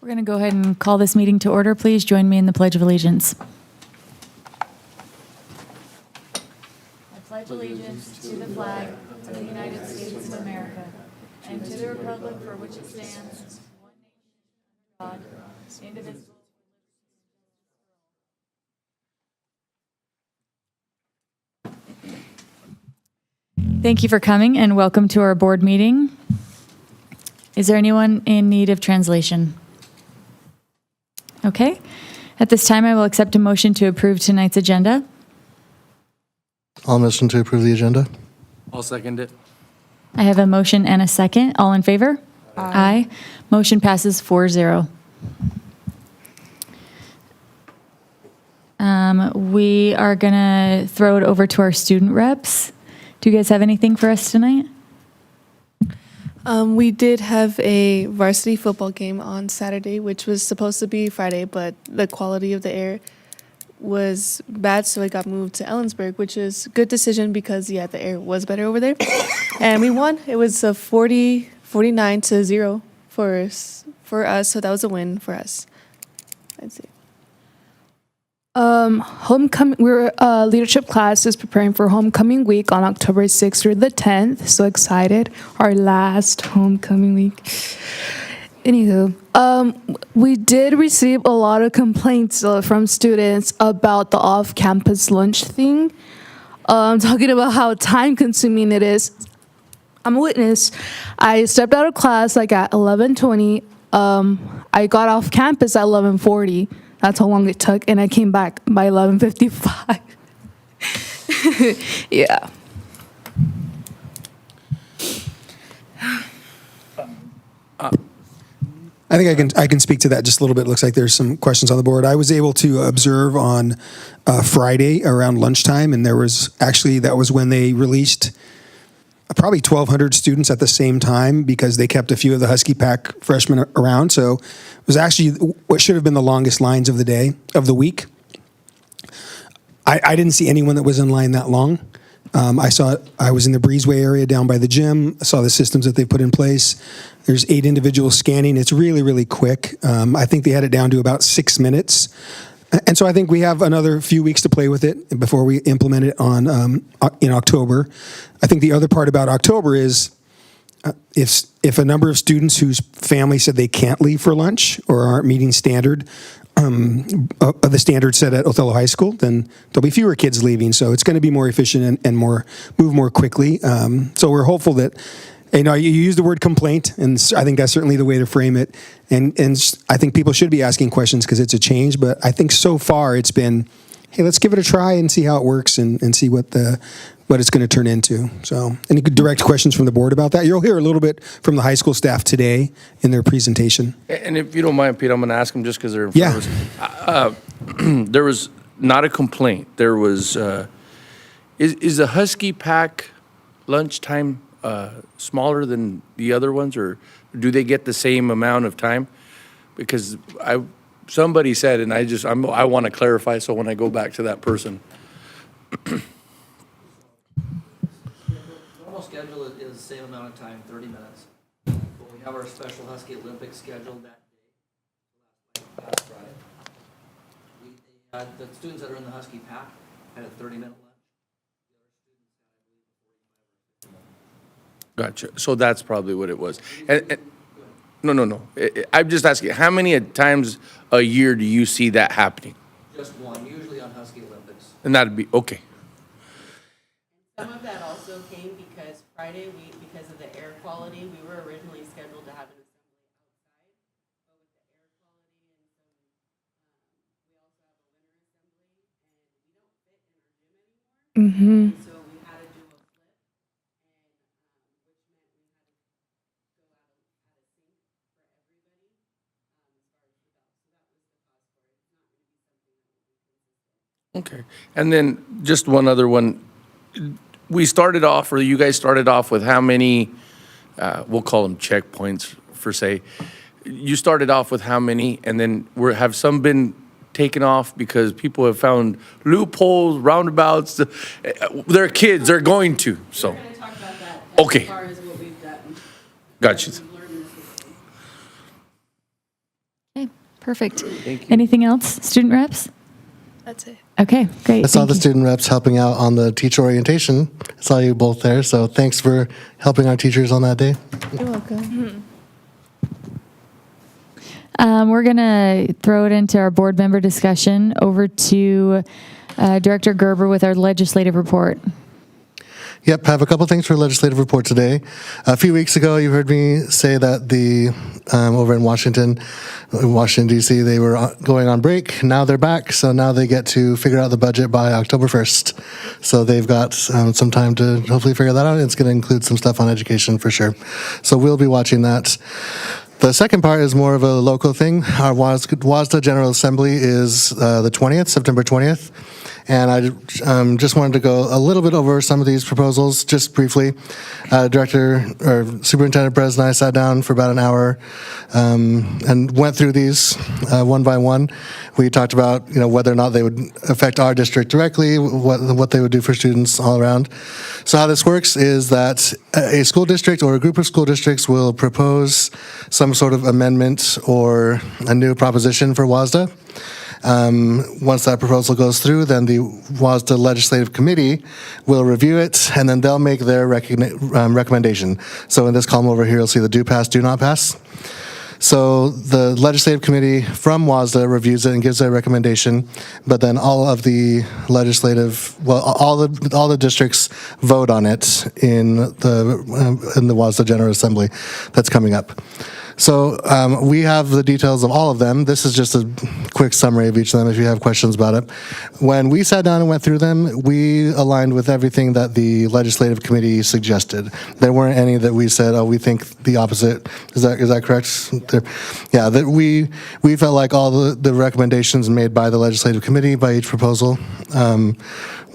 We're going to go ahead and call this meeting to order. Please join me in the Pledge of Allegiance. I pledge allegiance to the flag of the United States of America and to the republic for which it stands, one nation, God, indivisible. Thank you for coming and welcome to our board meeting. Is there anyone in need of translation? Okay. At this time, I will accept a motion to approve tonight's agenda. I'll motion to approve the agenda. I'll second it. I have a motion and a second. All in favor? Aye. Motion passes 4-0. We are going to throw it over to our student reps. Do you guys have anything for us tonight? We did have a varsity football game on Saturday, which was supposed to be Friday, but the quality of the air was bad, so it got moved to Ellensburg, which is a good decision because, yeah, the air was better over there. And we won. It was a 49-0 for us, so that was a win for us, I'd say. Homecoming, leadership class is preparing for homecoming week on October 6th through the 10th. So excited. Our last homecoming week. Anywho, we did receive a lot of complaints from students about the off-campus lunch thing. Talking about how time-consuming it is. I'm a witness. I stepped out of class like at 11:20. I got off campus at 11:40. That's how long it took, and I came back by 11:55. Yeah. I think I can speak to that just a little bit. It looks like there's some questions on the board. I was able to observe on Friday around lunchtime, and that was when they released probably 1,200 students at the same time because they kept a few of the Husky Pack freshmen around. So it was actually what should have been the longest lines of the week. I didn't see anyone that was in line that long. I was in the Breezeway area down by the gym. I saw the systems that they put in place. There's 8 individuals scanning. It's really, really quick. I think they had it down to about 6 minutes. And so I think we have another few weeks to play with it before we implement it in October. I think the other part about October is if a number of students whose family said they can't leave for lunch or aren't meeting standard of the standard set at Othello High School, then there'll be fewer kids leaving. So it's going to be more efficient and move more quickly. So we're hopeful that. You use the word complaint, and I think that's certainly the way to frame it. And I think people should be asking questions because it's a change. But I think so far it's been, hey, let's give it a try and see how it works and see what it's going to turn into. So, any direct questions from the board about that? You'll hear a little bit from the high school staff today in their presentation. And if you don't mind, Pete, I'm going to ask them just because they're in front of us. There was not a complaint. There was, is the Husky Pack lunchtime smaller than the other ones, or do they get the same amount of time? Because somebody said, and I want to clarify, so when I go back to that person. Normal schedule is the same amount of time, 30 minutes. But we have our special Husky Olympics scheduled that day, last Friday. The students that are in the Husky Pack had a 30-minute lunch. Gotcha. So that's probably what it was. No. I'm just asking, how many times a year do you see that happening? Just one, usually on Husky Olympics. And that'd be, okay. Some of that also came because Friday, because of the air quality, we were originally scheduled to have an assembly outside, but with the air quality and we also have a winter assembly, and we don't fit in our gym anymore. Mm-hmm. So we had to do a flip, and which meant we had to go out and had a sink for everybody as far as the belt. So that was the cause for it. It's not going to be something that will be consistent. Okay. And then just one other one. We started off, or you guys started off with how many, we'll call them checkpoints for say. You started off with how many, and then have some been taken off because people have found loopholes, roundabouts. They're kids, they're going to, so. We're going to talk about that Okay. as far as what we've done. Gotcha. We've learned in the system. Perfect. Anything else, student reps? That's it. Okay, great. I saw Thank the you. student reps helping out on the teacher orientation. I saw you both there, so thanks for helping our teachers on that day. You're welcome. We're going to throw it into our board member discussion. Over to Director Gerber with our legislative report. Yep, have a couple things for legislative report today. A few weeks ago, you heard me say that the over in Washington, D.C., they were going on break. Now they're back, so now they get to figure out the budget by October 1st. So they've got some time to hopefully figure that out. It's going to include some stuff on education for sure. So we'll be watching that. The second part is more of a local thing. Our WASDA General Assembly is the 20th, September 20th. And I just wanted to go a little bit over some of these proposals, just briefly. Superintendent Perez and I sat down for about an hour and went through these one by one. We talked about whether or not they would affect our district directly, what they would do for students all around. So how this works is that a school district or a group of school districts will propose some sort of amendment or a new proposition for WASDA. Once that proposal goes through, then the WASDA Legislative Committee will review it, and then they'll make their recommendation. So in this column over here, you'll see the do pass, do not pass. So the Legislative Committee from WASDA reviews it and gives their recommendation, but then all of the all the districts vote on it in the WASDA General Assembly that's coming up. So we have the details of all of them. This is just a quick summary of each of them if you have questions about it. When we sat down and went through them, we aligned with everything that the Legislative Committee suggested. There weren't any that we said, oh, we think the opposite. Is that correct? That we felt like all the recommendations made by the Legislative Committee, by each proposal,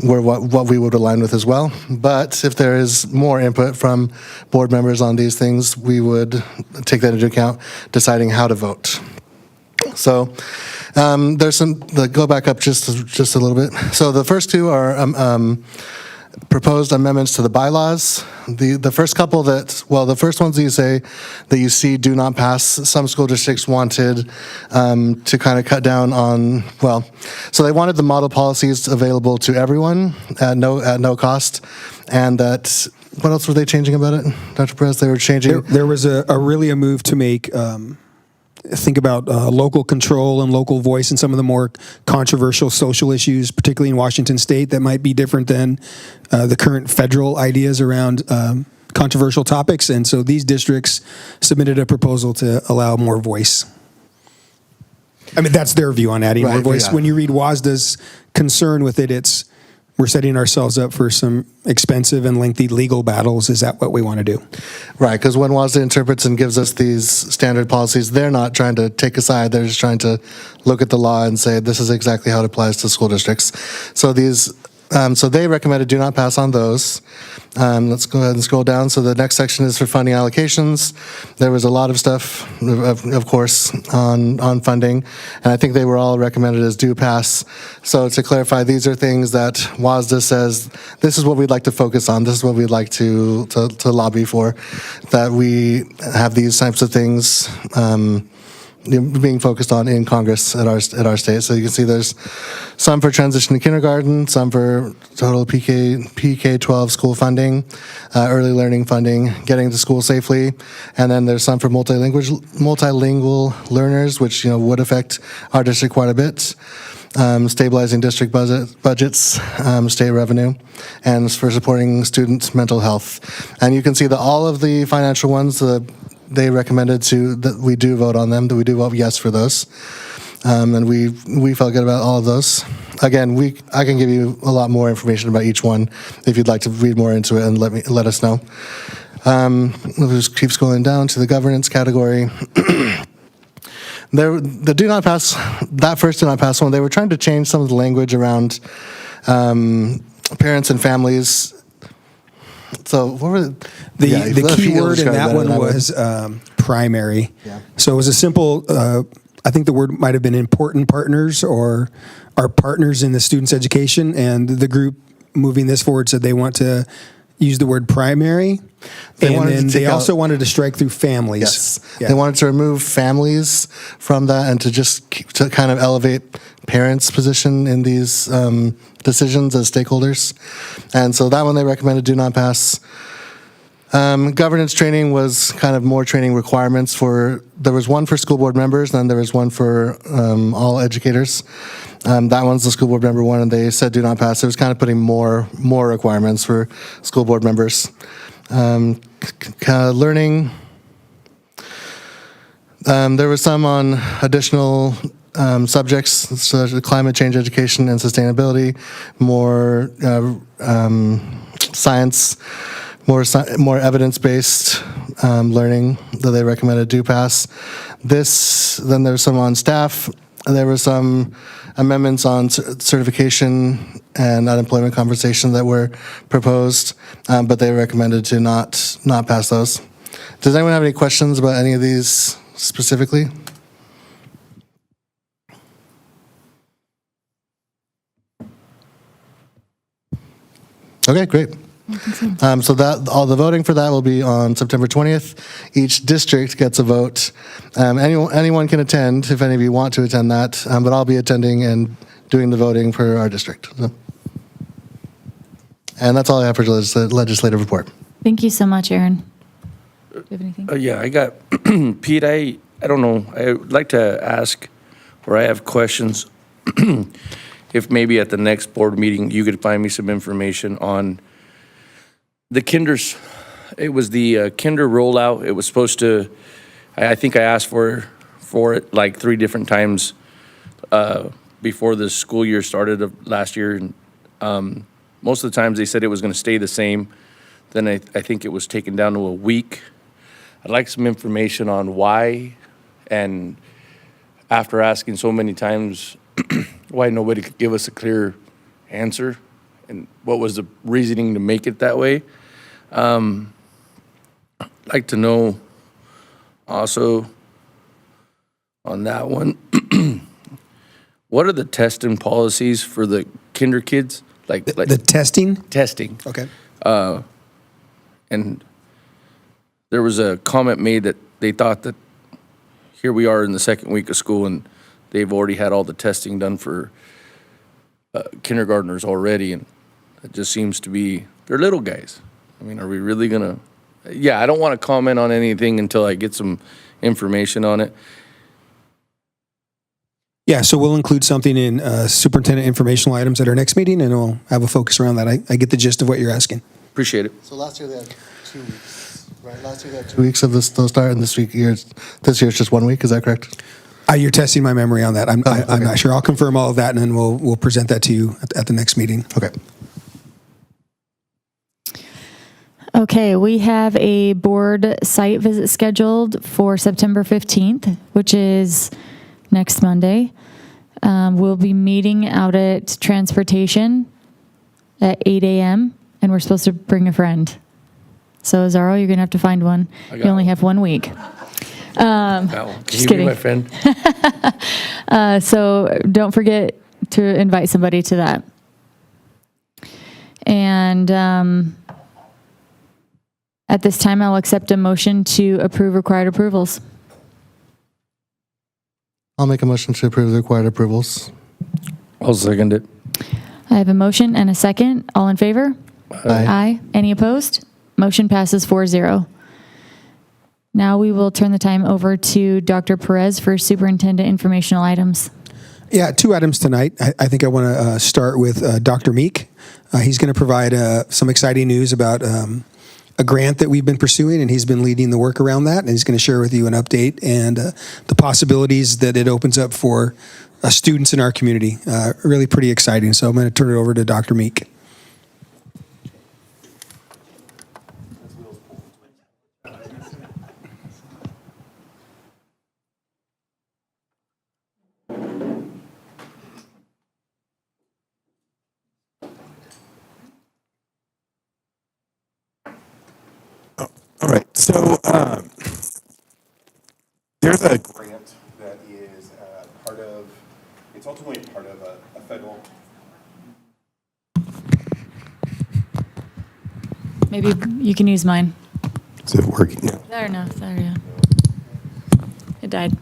were what we would align with as well. But if there is more input from board members on these things, we would take that into account, deciding how to vote. So there's some, go back up just a little bit. So the first two are proposed amendments to the bylaws. The first couple the first ones that you see do not pass. Some school districts wanted to kind of cut down on, so they wanted the model policies available to everyone at no cost, and that, what else were they changing about it, Dr. Perez? They were changing. There was a move to make, think about local control and local voice in some of the more controversial social issues, particularly in Washington State, that might be different than the current federal ideas around controversial topics. And so these districts submitted a proposal to allow more voice. I mean, that's their view on adding more voice. Yeah. When you read WASDA's concern with it, we're setting ourselves up for some expensive and lengthy legal battles. Is that what we want to do? Right, because when WASDA interprets and gives us these standard policies, they're not trying to take a side. They're just trying to look at the law and say, this is exactly how it applies to school districts. So so they recommended do not pass on those. Let's go ahead and scroll down. So the next section is for funding allocations. There was a lot of stuff, of course, on funding, and I think they were all recommended as do pass. So to clarify, these are things that WASDA says, this is what we'd like to focus on. This is what we'd like to lobby for, that we have these types of things being focused on in Congress at our state. So you can see there's some for transition to kindergarten, some for total PK-12 school funding, early learning funding, getting to school safely, and then there's some for multilingual learners, which would affect our district quite a bit. Stabilizing district budgets, state revenue, and for supporting student mental health. And you can see that all of the financial ones they recommended that we do vote on them, that we do vote yes for those. And we felt good about all of those. Again, I can give you a lot more information about each one if you'd like to read more into it and let us know. We'll just keep scrolling down to the governance category. The do not pass, that first do not pass one, they were trying to change some of the language around parents and families. So what were the key word in that one was primary. Yeah. So it was a simple, I think the word might have been important partners or our partners in the student's education, and the group moving this forward said they want to use the word primary. And then they take also out- wanted to strike through families. Yes. Yeah. They wanted to remove families from that and to just to kind of elevate parents' position in these decisions as stakeholders. And so that one they recommended do not pass. Governance training was kind of more training requirements there was one for school board members, and then there was one for all educators. That one's the school board member one, and they said do not pass. It was kind of putting more requirements for school board members. Learning, there was some on additional subjects, such as climate change education and sustainability, more science, more evidence-based learning that they recommended do pass. Then there's some on staff. There were some amendments on certification and unemployment compensation that were proposed, but they recommended to not pass those. Does anyone have any questions about any of these specifically? Okay, great. So that all the voting for that will be on September 20th. Each district gets a vote. Anyone can attend if any of you want to attend that, but I'll be attending and doing the voting for our district. So. And that's all I have for legislative report. Thank you so much, Aaron. Do you have anything? Yeah, I got, Pete, I don't know, I would like to ask, or I have questions, if maybe at the next board meeting, you could find me some information on the kinders. It was the kinder rollout. It was supposed to, I think I asked for it like 3 different times before the school year started of last year. And most of the times they said it was going to stay the same. Then I think it was taken down to a week. I'd like some information on why, and after asking so many times, why nobody could give us a clear answer, and what was the reasoning to make it that way. I'd like to know also on that one, what are the testing policies for the kinder kids? Like The testing? testing. Okay. And there was a comment made that they thought that here we are in the second week of school and they've already had all the testing done for kindergartners already. And it just seems to be, they're little guys. I mean, are we really gonna, yeah, I don't want to comment on anything until I get some information on it. Yeah, so we'll include something in superintendent informational items at our next meeting, and we'll have a focus around that. I get the gist of what you're asking. Appreciate it. So last year they had 2 weeks, right? Last year they had 2 weeks of this start, and this year it's just 1 week. Is that correct? You're testing my memory on that. I'm okay. not sure. I'll confirm all of that, and then we'll present that to you at the next meeting. Okay. Okay, we have a board site visit scheduled for September 15th, which is next Monday. We'll be meeting out at Transportation at 8 a.m., and we're supposed to bring a friend. So, Zaro, you're going to have to find one. You got only have 1 week. Can Just you kidding. be my friend? So don't forget to invite somebody to that. And at this time, I'll accept a motion to approve required approvals. I'll make a motion to approve the required approvals. I'll second it. I have a motion and a second. All in favor? Aye. Aye. Any opposed? Motion passes 4-0. Now we will turn the time over to Dr. Perez for superintendent informational items. Yeah, 2 items tonight. I think I want to start with Dr. Meek. He's going to provide some exciting news about a grant that we've been pursuing, and he's been leading the work around that, and he's going to share with you an update and the possibilities that it opens up for students in our community. Really pretty exciting. So I'm going to turn it over to Dr. Meek. All right, so there's a grant that is part of, it's ultimately part of a federal. Maybe you can use mine. Is it working? There, no, there, yeah. It died.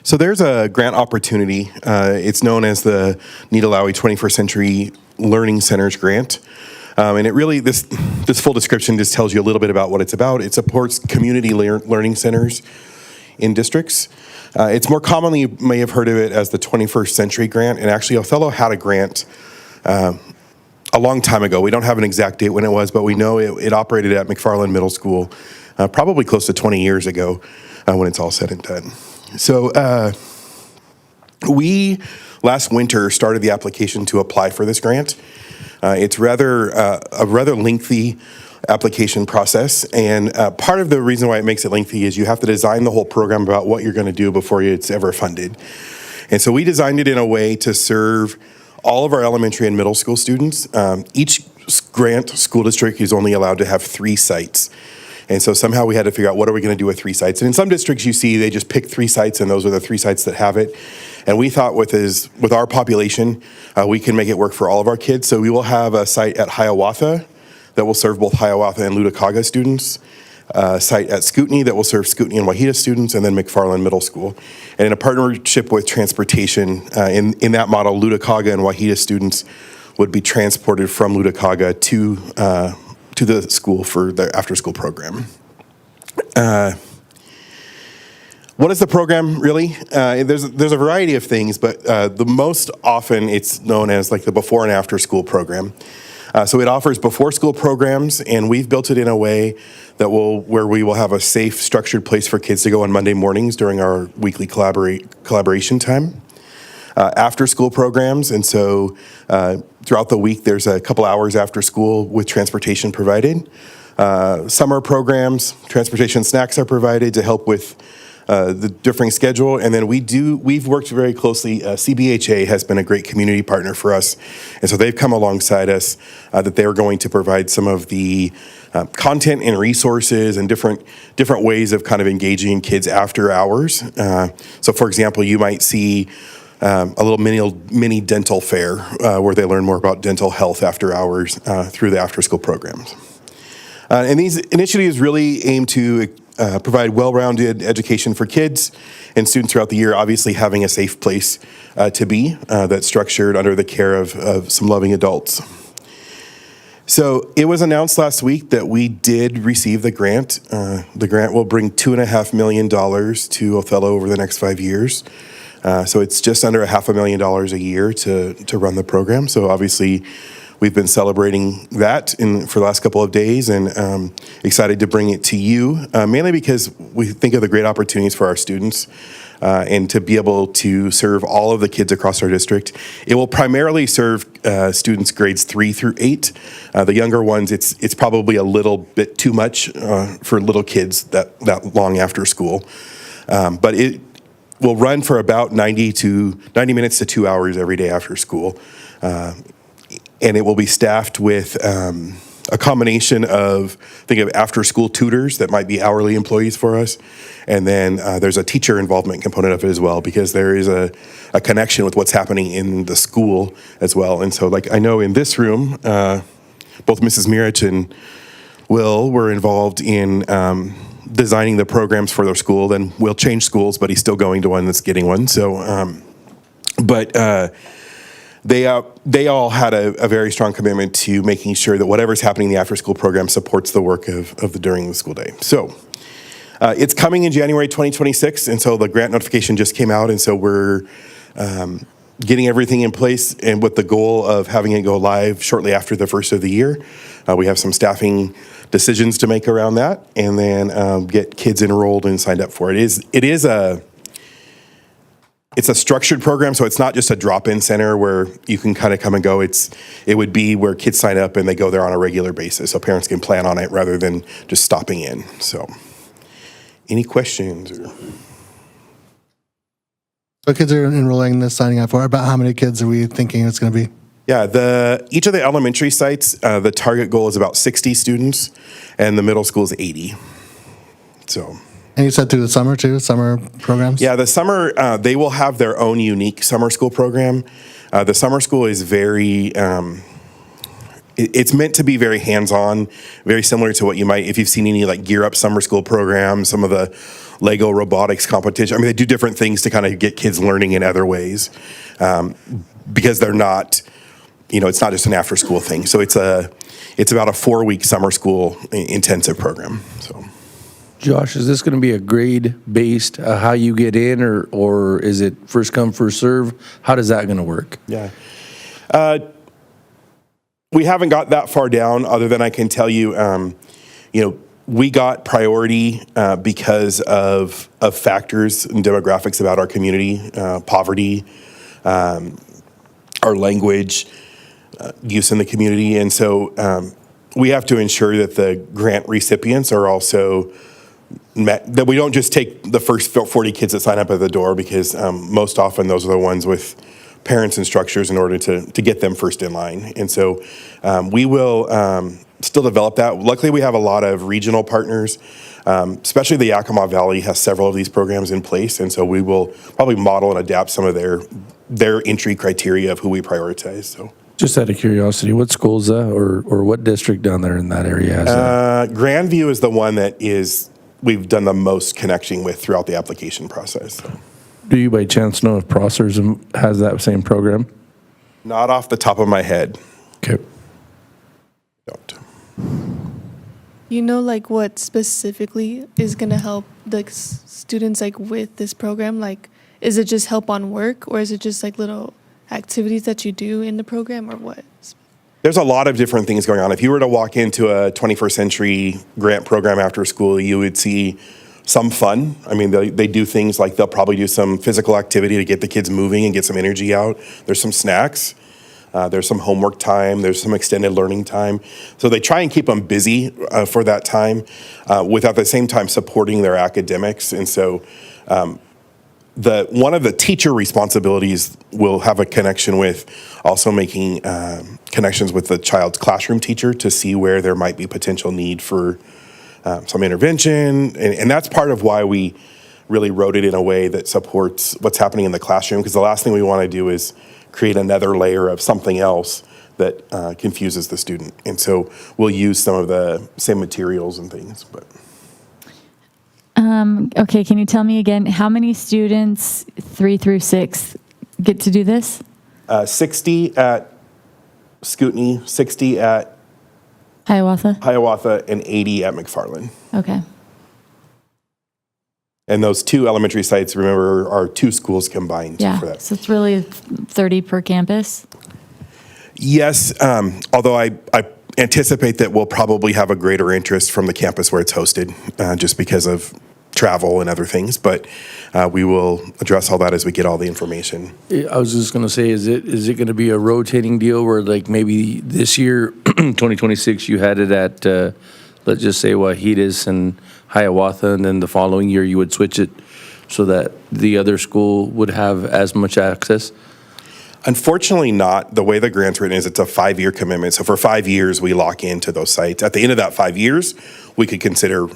So there's a grant opportunity. It's known as the Nita Lowey 21st Century Learning Centers Grant. And it really, this full description just tells you a little bit about what it's about. It supports community learning centers in districts. It's more commonly, you may have heard of it as the 21st Century Grant. And actually, Othello had a grant a long time ago. We don't have an exact date when it was, but we know it operated at McFarland Middle School probably close to 20 years ago when it's all said and done. So we, last winter, started the application to apply for this grant. It's a rather lengthy application process, and part of the reason why it makes it lengthy is you have to design the whole program about what you're going to do before it's ever funded. And so we designed it in a way to serve all of our elementary and middle school students. Each grant school district is only allowed to have 3 sites. And so somehow we had to figure out what are we going to do with 3 sites. And in some districts you see they just pick 3 sites and those are the 3 sites that have it. And we thought with our population, we can make it work for all of our kids. So we will have a site at Hiawatha that will serve both Hiawatha and Lutakaga students, a site at Scootney that will serve Scootney and Wahita students, and then McFarland Middle School. And in a partnership with transportation, in that model, Lutakaga and Wahita students would be transported from Lutakaga to the school for their after-school program. What is the program really? There's a variety of things, but the most often it's known as like the before and after school program. So it offers before school programs, and we've built it in a way that where we will have a safe, structured place for kids to go on Monday mornings during our weekly collaboration time. After school programs, and so throughout the week there's a couple hours after school with transportation provided. Summer programs, transportation snacks are provided to help with the differing schedule, and then we've worked very closely. CBHA has been a great community partner for us, and so they've come alongside us that they're going to provide some of the content and resources and different ways of kind of engaging kids after hours. So for example, you might see a little mini dental fair where they learn more about dental health after hours through the after school programs. And these initiatives really aim to provide well-rounded education for kids and students throughout the year, obviously having a safe place to be that's structured under the care of some loving adults. So it was announced last week that we did receive the grant. The grant will bring $2.5 million to Othello over the next 5 years. So it's just under $500,000 a year to run the program. So obviously we've been celebrating that for the last couple of days, and excited to bring it to you, mainly because we think of the great opportunities for our students and to be able to serve all of the kids across our district. It will primarily serve students grades 3 through 8. The younger ones, it's probably a little bit too much for little kids that long after school. But it will run for about 90 minutes to 2 hours every day after school. And it will be staffed with a combination of, think of after-school tutors that might be hourly employees for us. And then there's a teacher involvement component of it as well, because there is a connection with what's happening in the school as well. And so, like, I know in this room, both Mrs. Mirich and Will were involved in designing the programs for their school. Then Will changed schools, but he's still going to one that's getting one. So, they all had a very strong commitment to making sure that whatever's happening in the after-school program supports the work of the during the school day. So it's coming in January 2026, and so the grant notification just came out, and so we're getting everything in place, and with the goal of having it go live shortly after the first of the year. We have some staffing decisions to make around that, and then get kids enrolled and signed up for it. It's a structured program, so it's not just a drop-in center where you can kind of come and go. It would be where kids sign up and they go there on a regular basis, so parents can plan on it rather than just stopping in. So, any questions? So kids are enrolling in this, signing up for. About how many kids are we thinking it's going to be? Yeah, each of the elementary sites, the target goal is about 60 students, and the middle school is 80. So. And you said through the summer too, summer programs? Yeah, the summer, they will have their own unique summer school program. The summer school is very, it's meant to be very hands-on, very similar to what you might, if you've seen any like Gear Up summer school programs, some of the Lego robotics competition. I mean, they do different things to kind of get kids learning in other ways, because they're not, it's not just an after-school thing. So it's about a 4-week summer school intensive program. So, Josh, is this going to be a grade-based, how you get in, or is it first come, first serve? How does that going to work? Yeah. We haven't got that far down, other than I can tell you, we got priority because of factors and demographics about our community, poverty, our language, use in the community. And so we have to ensure that the grant recipients are also met, that we don't just take the first 40 kids that sign up at the door, because most often those are the ones with parents and structures in order to get them first in line. And so we will still develop that. Luckily, we have a lot of regional partners, especially the Yakima Valley has several of these programs in place. And so we will probably model and adapt some of their entry criteria of who we prioritize. So, Just out of curiosity, what school is that, or what district down there in that area has that? Grandview is the one that we've done the most connecting with throughout the application process. So. Do you by chance know if Prosser's has that same program? Not off the top of my head. Okay. Don't. Like what specifically is going to help the students like with this program? Like, is it just help on work, or is it just like little activities that you do in the program, or what? There's a lot of different things going on. If you were to walk into a 21st century grant program after school, you would see some fun. I mean, they do things like they'll probably do some physical activity to get the kids moving and get some energy out. There's some snacks. There's some homework time. There's some extended learning time. So they try and keep them busy for that time, without at the same time supporting their academics. And so one of the teacher responsibilities will have a connection with also making connections with the child's classroom teacher to see where there might be potential need for some intervention. And that's part of why we really wrote it in a way that supports what's happening in the classroom, because the last thing we want to do is create another layer of something else that confuses the student. And so we'll use some of the same materials and things. But okay, can you tell me again, how many students 3 through 6 get to do this? 60 at Scootney, 60 at Hiawatha? and 80 at McFarland. Okay. And those 2 elementary sites, remember, are 2 schools combined Yeah, for that. so it's really 30 per campus? Yes, although I anticipate that we'll probably have a greater interest from the campus where it's hosted, just because of travel and other things. But we will address all that as we get all the information. I was just going to say, is it going to be a rotating deal where like maybe this year, 2026, you had it at, let's just say Wahitas and Hiawatha, and then the following year you would switch it so that the other school would have as much access? Unfortunately not. The way the grant's written is it's a 5-year commitment. So for 5 years, we lock into those sites. At the end of that 5 years, we could consider,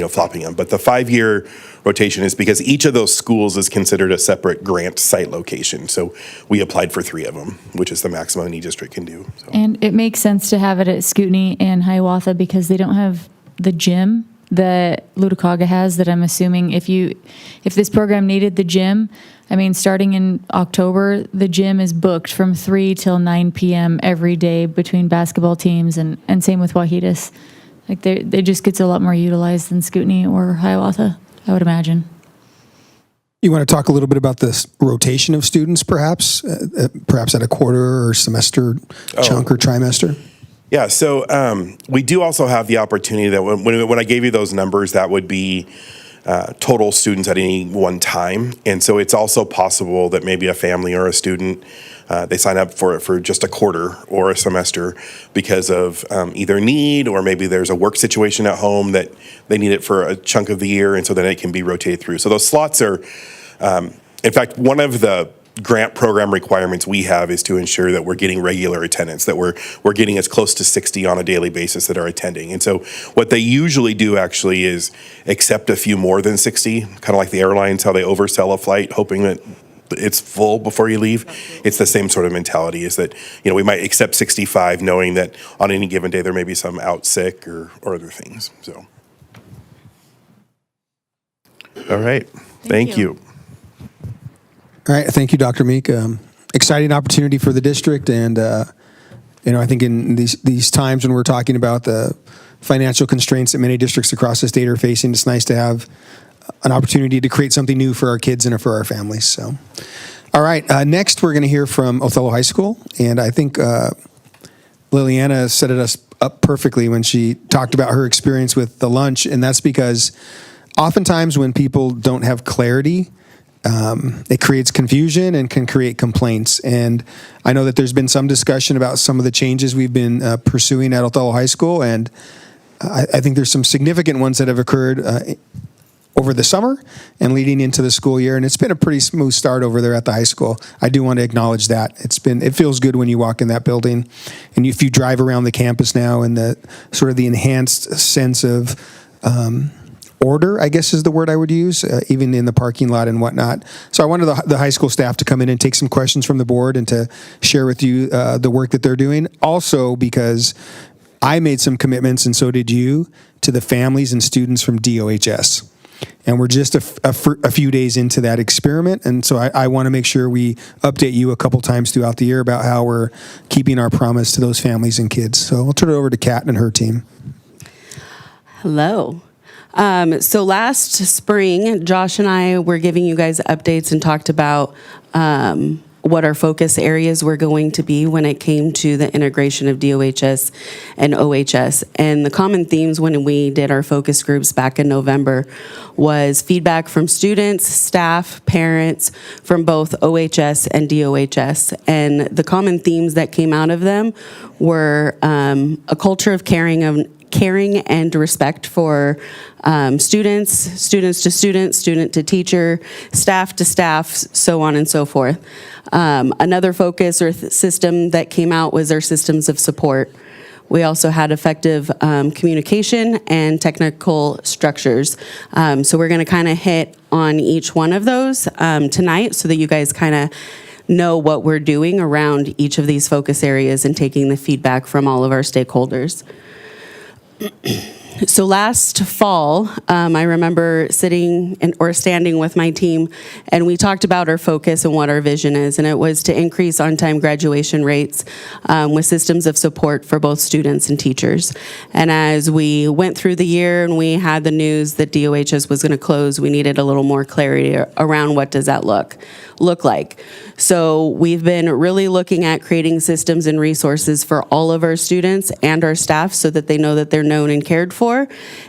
flopping them. But the 5-year rotation is because each of those schools is considered a separate grant site location. So we applied for 3 of them, which is the maximum any district can do. So. And it makes sense to have it at Scootney and Hiawatha because they don't have the gym that Lutakaga has, that I'm assuming if this program needed the gym, I mean, starting in October, the gym is booked from 3 till 9 p.m. every day between basketball teams, and same with Wahitas. Like they just gets a lot more utilized than Scootney or Hiawatha, I would imagine. You want to talk a little bit about this rotation of students, perhaps at a quarter or semester chunk or trimester? Yeah, so we do also have the opportunity that when I gave you those numbers, that would be total students at any one time. And so it's also possible that maybe a family or a student, they sign up for just a quarter or a semester because of either need, or maybe there's a work situation at home that they need it for a chunk of the year, and so then it can be rotated through. So those slots are, in fact, one of the grant program requirements we have is to ensure that we're getting regular attendance, that we're getting as close to 60 on a daily basis that are attending. And so what they usually do actually is accept a few more than 60, kind of like the airlines, how they oversell a flight, hoping that it's full before you leave. It's the same sort of mentality, is that, we might accept 65 knowing that on any given day there may be some out sick or other things. So, all right. Thank you. All right, thank you, Dr. Meek. Exciting opportunity for the district, and I think in these times when we're talking about the financial constraints that many districts across the state are facing, it's nice to have an opportunity to create something new for our kids and for our families. So, all right, next we're going to hear from Othello High School, and I think Liliana set us up perfectly when she talked about her experience with the lunch, and that's because oftentimes when people don't have clarity, it creates confusion and can create complaints. And I know that there's been some discussion about some of the changes we've been pursuing at Othello High School, and I think there's some significant ones that have occurred over the summer and leading into the school year, and it's been a pretty smooth start over there at the high school. I do want to acknowledge that. It feels good when you walk in that building, and if you drive around the campus now, and the sort of the enhanced sense of order, I guess is the word I would use, even in the parking lot and whatnot. So I wanted the high school staff to come in and take some questions from the board and to share with you the work that they're doing. Also because I made some commitments, and so did you, to the families and students from DOHS. And we're just a few days into that experiment, and so I want to make sure we update you a couple times throughout the year about how we're keeping our promise to those families and kids. So I'll turn it over to Kat and her team. Hello. So last spring, Josh and I were giving you guys updates and talked about what our focus areas were going to be when it came to the integration of DOHS and OHS. And the common themes when we did our focus groups back in November was feedback from students, staff, parents from both OHS and DOHS. And the common themes that came out of them were a culture of caring and respect for students to students, student to teacher, staff to staff, so on and so forth. Another focus or system that came out was our systems of support. We also had effective communication and technical structures. So we're going to kind of hit on each one of those tonight so that you guys kind of know what we're doing around each of these focus areas and taking the feedback from all of our stakeholders. So last fall, I remember sitting or standing with my team, and we talked about our focus and what our vision is, and it was to increase on-time graduation rates with systems of support for both students and teachers. And as we went through the year and we had the news that DOHS was going to close, we needed a little more clarity around what does that look like. So we've been really looking at creating systems and resources for all of our students and our staff so that they know that they're known and cared for,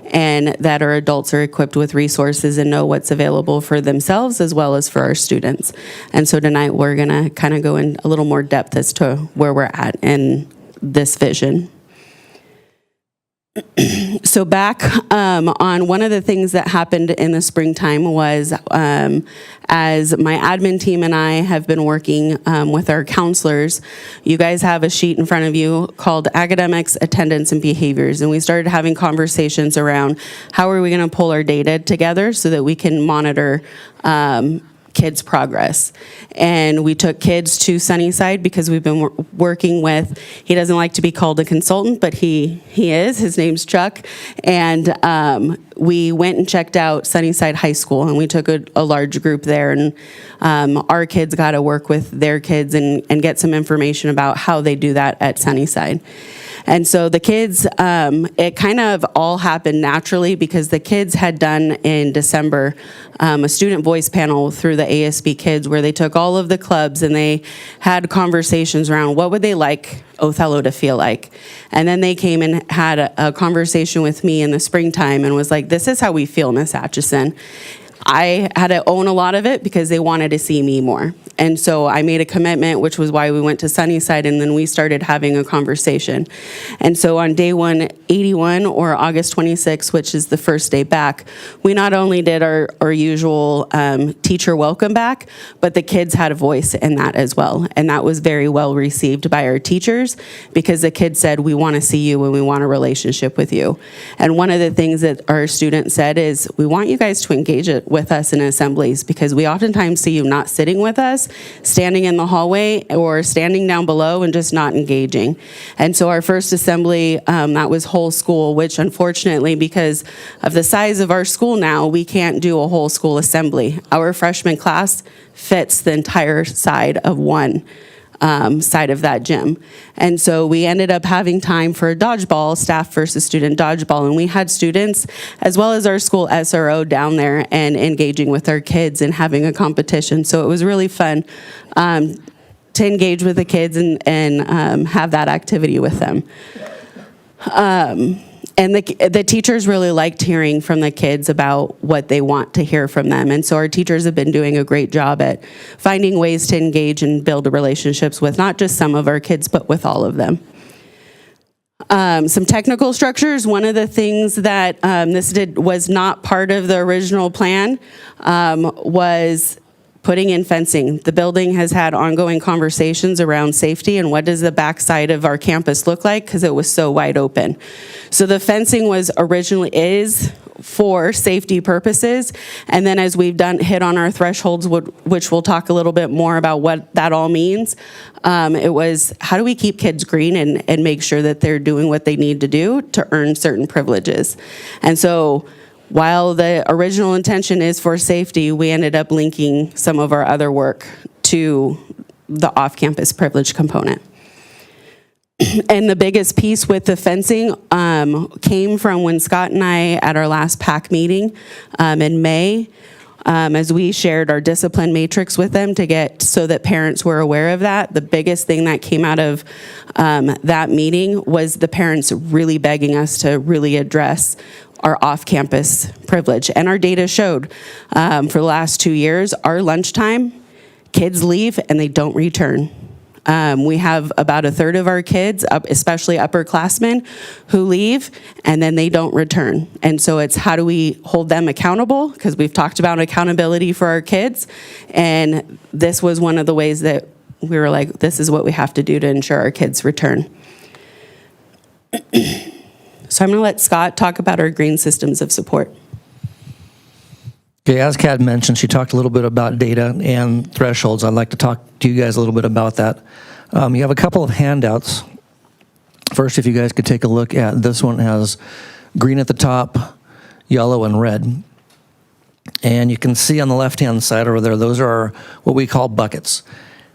and that our adults are equipped with resources and know what's available for themselves as well as for our students. And so tonight we're going to kind of go in a little more depth as to where we're at in this vision. So back on one of the things that happened in the springtime was as my admin team and I have been working with our counselors, you guys have a sheet in front of you called Academics, Attendance, and Behaviors. And we started having conversations around how are we going to pull our data together so that we can monitor kids' progress. And we took kids to Sunnyside because we've been working with, he doesn't like to be called a consultant, but he is, his name's Chuck. And we went and checked out Sunnyside High School, and we took a large group there, and our kids got to work with their kids and get some information about how they do that at Sunnyside. And so the kids, it kind of all happened naturally because the kids had done in December a student voice panel through the ASB Kids where they took all of the clubs and they had conversations around what would they like Othello to feel like. And then they came and had a conversation with me in the springtime and was like, this is how we feel, Miss Atchison. I had to own a lot of it because they wanted to see me more. And so I made a commitment, which was why we went to Sunnyside, and then we started having a conversation. And so on day 181, or August 26th, which is the first day back, we not only did our usual teacher welcome back, but the kids had a voice in that as well. And that was very well received by our teachers because the kids said, we want to see you and we want a relationship with you. And one of the things that our students said is, we want you guys to engage with us in assemblies, because we oftentimes see you not sitting with us, standing in the hallway or standing down below and just not engaging. And so our first assembly, that was whole school, which unfortunately, because of the size of our school now, we can't do a whole school assembly. Our freshman class fits the entire side of one side of that gym. And so we ended up having time for a dodgeball, staff versus student dodgeball. And we had students, as well as our school SRO down there and engaging with our kids and having a competition. So it was really fun to engage with the kids and have that activity with them. And the teachers really liked hearing from the kids about what they want to hear from them. And so our teachers have been doing a great job at finding ways to engage and build relationships with not just some of our kids, but with all of them. Some technical structures. One of the things that was not part of the original plan was putting in fencing. The building has had ongoing conversations around safety and what does the backside of our campus look like, because it was so wide open. So the fencing is for safety purposes, and then as we've hit on our thresholds, which we'll talk a little bit more about what that all means, it was how do we keep kids green and make sure that they're doing what they need to do to earn certain privileges. And so while the original intention is for safety, we ended up linking some of our other work to the off-campus privilege component. And the biggest piece with the fencing came from when Scott and I, at our last PAC meeting in May, as we shared our discipline matrix with them so that parents were aware of that. The biggest thing that came out of that meeting was the parents really begging us to really address our off-campus privilege. And our data showed for the last 2 years, our lunchtime, kids leave and they don't return. We have about a third of our kids, especially upperclassmen, who leave and then they don't return. And so it's how do we hold them accountable? Because we've talked about accountability for our kids. And this was one of the ways that we were like, this is what we have to do to ensure our kids return. So I'm going to let Scott talk about our green systems of support. Okay, as Kat mentioned, she talked a little bit about data and thresholds. I'd like to talk to you guys a little bit about that. You have a couple of handouts. First, if you guys could take a look at this one, has green at the top, yellow, and red. And you can see on the left-hand side over there, those are what we call buckets.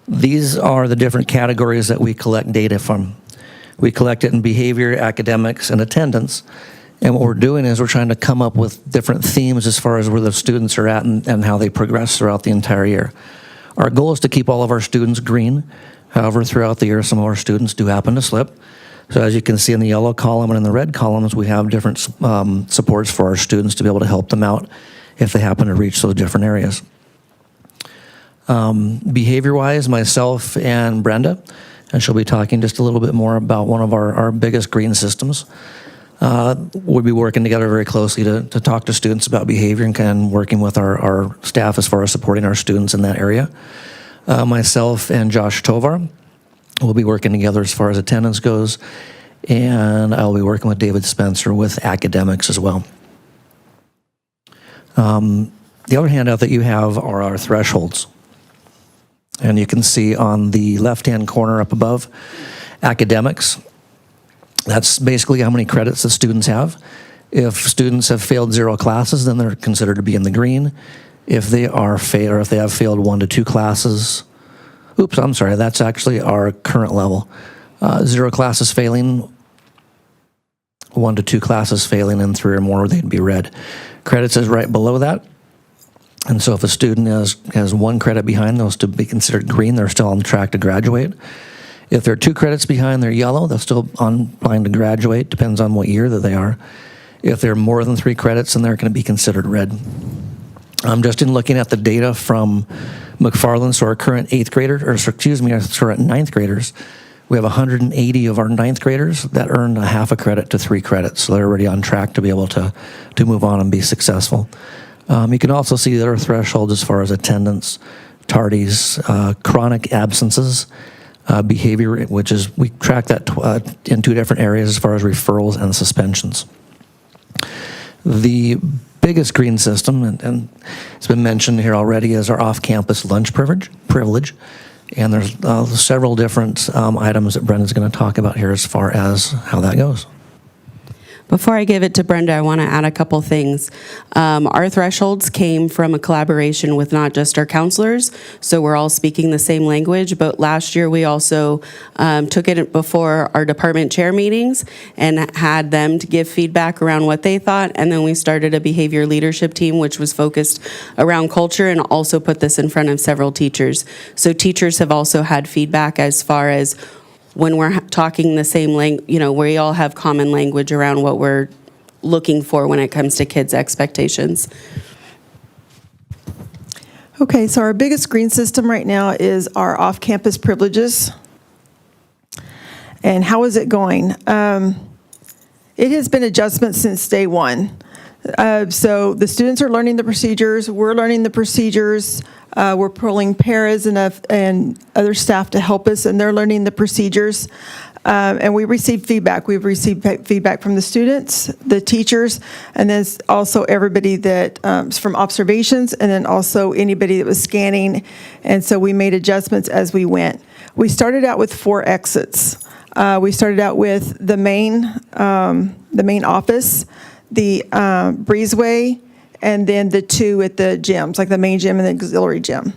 These are the different categories that we collect data from. We collect it in behavior, academics, and attendance. And what we're doing is we're trying to come up with different themes as far as where the students are at and how they progress throughout the entire year. Our goal is to keep all of our students green. However, throughout the year, some of our students do happen to slip. So as you can see in the yellow column and in the red columns, we have different supports for our students to be able to help them out if they happen to reach those different areas. Behavior-wise, myself and Brenda, and she'll be talking just a little bit more about one of our biggest green systems. We'll be working together very closely to talk to students about behavior and working with our staff as far as supporting our students in that area. Myself and Josh Tovar will be working together as far as attendance goes, and I'll be working with David Spencer with academics as well. The other handout that you have are our thresholds. And you can see on the left-hand corner up above, academics. That's basically how many credits the students have. If students have failed 0 classes, then they're considered to be in the green. If they are if they have failed 1 to 2 classes, that's actually our current level. 0 classes failing, 1 to 2 classes failing, and 3 or more, they'd be red. Credits is right below that. And so if a student has 1 credit behind, those to be considered green, they're still on track to graduate. If they're 2 credits behind, they're yellow, they're still on line to graduate, depends on what year that they are. If they're more than 3 credits, then they're going to be considered red. Just in looking at the data from McFarland, so our current 8th grader, our current 9th graders, we have 180 of our 9th graders that earned a half a credit to 3 credits. So they're already on track to be able to move on and be successful. You can also see that our threshold as far as attendance, tardies, chronic absences, behavior, which is, we track that in 2 different areas as far as referrals and suspensions. The biggest green system, and it's been mentioned here already, is our off-campus lunch privilege. And there's several different items that Brenda's going to talk about here as far as how that goes. Before I give it to Brenda, I want to add a couple things. Our thresholds came from a collaboration with not just our counselors, so we're all speaking the same language, but last year we also took it before our department chair meetings and had them to give feedback around what they thought, and then we started a behavior leadership team which was focused around culture and also put this in front of several teachers. So teachers have also had feedback as far as when we're talking the same language, we all have common language around what we're looking for when it comes to kids' expectations. Okay, so our biggest green system right now is our off-campus privileges. And how is it going? It has been adjustments since day one. So the students are learning the procedures, we're learning the procedures, we're pulling paras and other staff to help us, and they're learning the procedures. And we receive feedback. We've received feedback from the students, the teachers, and then also everybody that from observations, and then also anybody that was scanning. And so we made adjustments as we went. We started out with 4 exits. We started out with the main office, the breezeway, and then the 2 at the gyms, like the main gym and the auxiliary gym.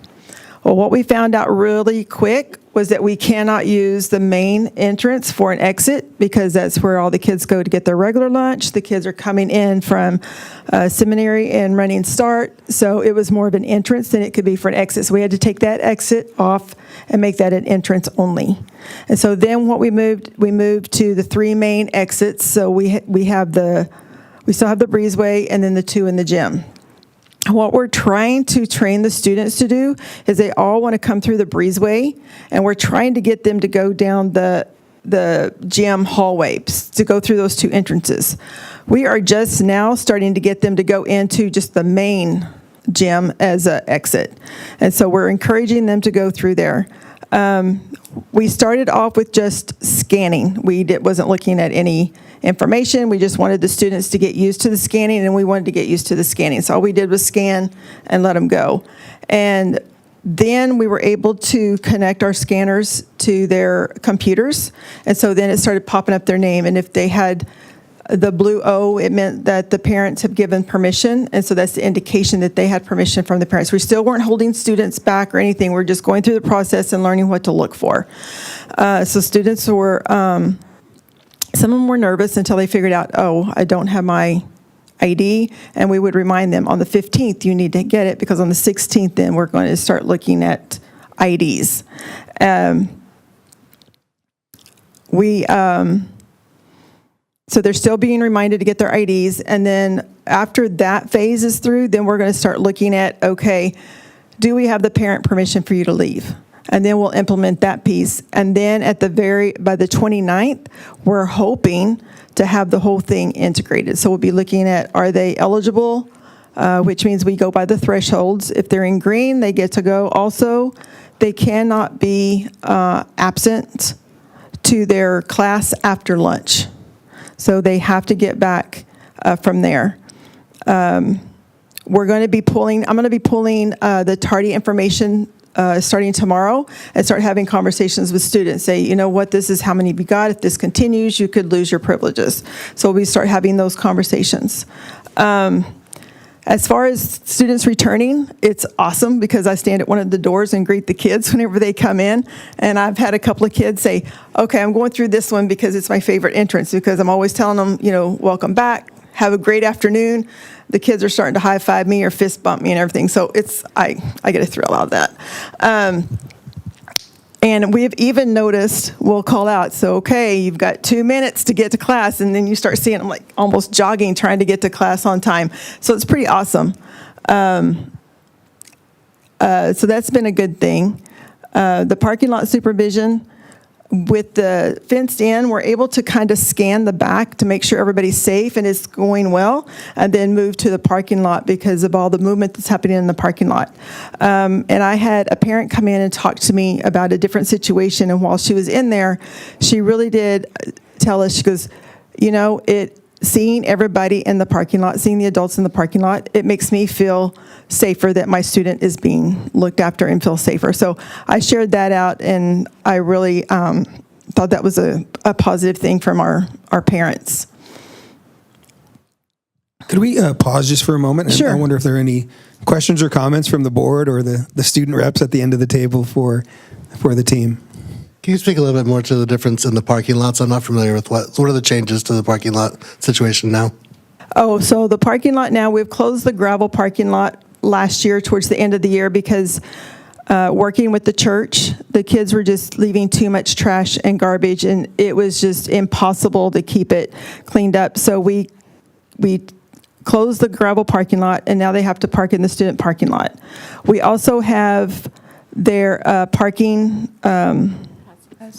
Well, what we found out really quick was that we cannot use the main entrance for an exit because that's where all the kids go to get their regular lunch. The kids are coming in from seminary and running start, so it was more of an entrance than it could be for an exit. So we had to take that exit off and make that an entrance only. And so then what we moved to the 3 main exits. So we still have the breezeway and then the 2 in the gym. What we're trying to train the students to do is they all want to come through the breezeway, and we're trying to get them to go down the gym hallways, to go through those 2 entrances. We are just now starting to get them to go into just the main gym as an exit. And so we're encouraging them to go through there. We started off with just scanning. We wasn't looking at any information. We just wanted the students to get used to the scanning, and we wanted to get used to the scanning. So all we did was scan and let them go. And then we were able to connect our scanners to their computers. And so then it started popping up their name. And if they had the blue O, it meant that the parents have given permission, and so that's the indication that they had permission from the parents. We still weren't holding students back or anything. We're just going through the process and learning what to look for. So students were, some of them were nervous until they figured out, oh, I don't have my ID, and we would remind them on the 15th, you need to get it, because on the 16th, then we're going to start looking at IDs. So they're still being reminded to get their IDs, and then after that phase is through, then we're going to start looking at, okay, do we have the parent permission for you to leave? And then we'll implement that piece. And then by the 29th, we're hoping to have the whole thing integrated. So we'll be looking at, are they eligible, which means we go by the thresholds. If they're in green, they get to go. Also, they cannot be absent to their class after lunch. So they have to get back from there. I'm going to be pulling the tardy information starting tomorrow and start having conversations with students. Say, you know what, this is how many you got. If this continues, you could lose your privileges. So we start having those conversations. As far as students returning, it's awesome because I stand at one of the doors and greet the kids whenever they come in. And I've had a couple of kids say, okay, I'm going through this one because it's my favorite entrance, because I'm always telling them, welcome back, have a great afternoon. The kids are starting to high five me or fist bump me and everything. So I get a thrill out of that. And we've even noticed, we'll call out, so okay, you've got 2 minutes to get to class, and then you start seeing them like almost jogging, trying to get to class on time. So it's pretty awesome. So that's been a good thing. The parking lot supervision, with the fenced in, we're able to kind of scan the back to make sure everybody's safe and it's going well, and then move to the parking lot because of all the movement that's happening in the parking lot. And I had a parent come in and talk to me about a different situation, and while she was in there, she really did tell us, she goes, seeing everybody in the parking lot, seeing the adults in the parking lot, it makes me feel safer that my student is being looked after and feel safer. So I shared that out, and I really thought that was a positive thing from our parents. Could we pause just for a moment? And Sure. I wonder if there are any questions or comments from the board or the student reps at the end of the table for the team. Can you speak a little bit more to the difference in the parking lots? I'm not familiar with what are the changes to the parking lot situation now? Oh, so the parking lot now, we've closed the gravel parking lot last year towards the end of the year because working with the church, the kids were just leaving too much trash and garbage, and it was just impossible to keep it cleaned up. So we closed the gravel parking lot, and now they have to park in the student parking lot. We also have their parking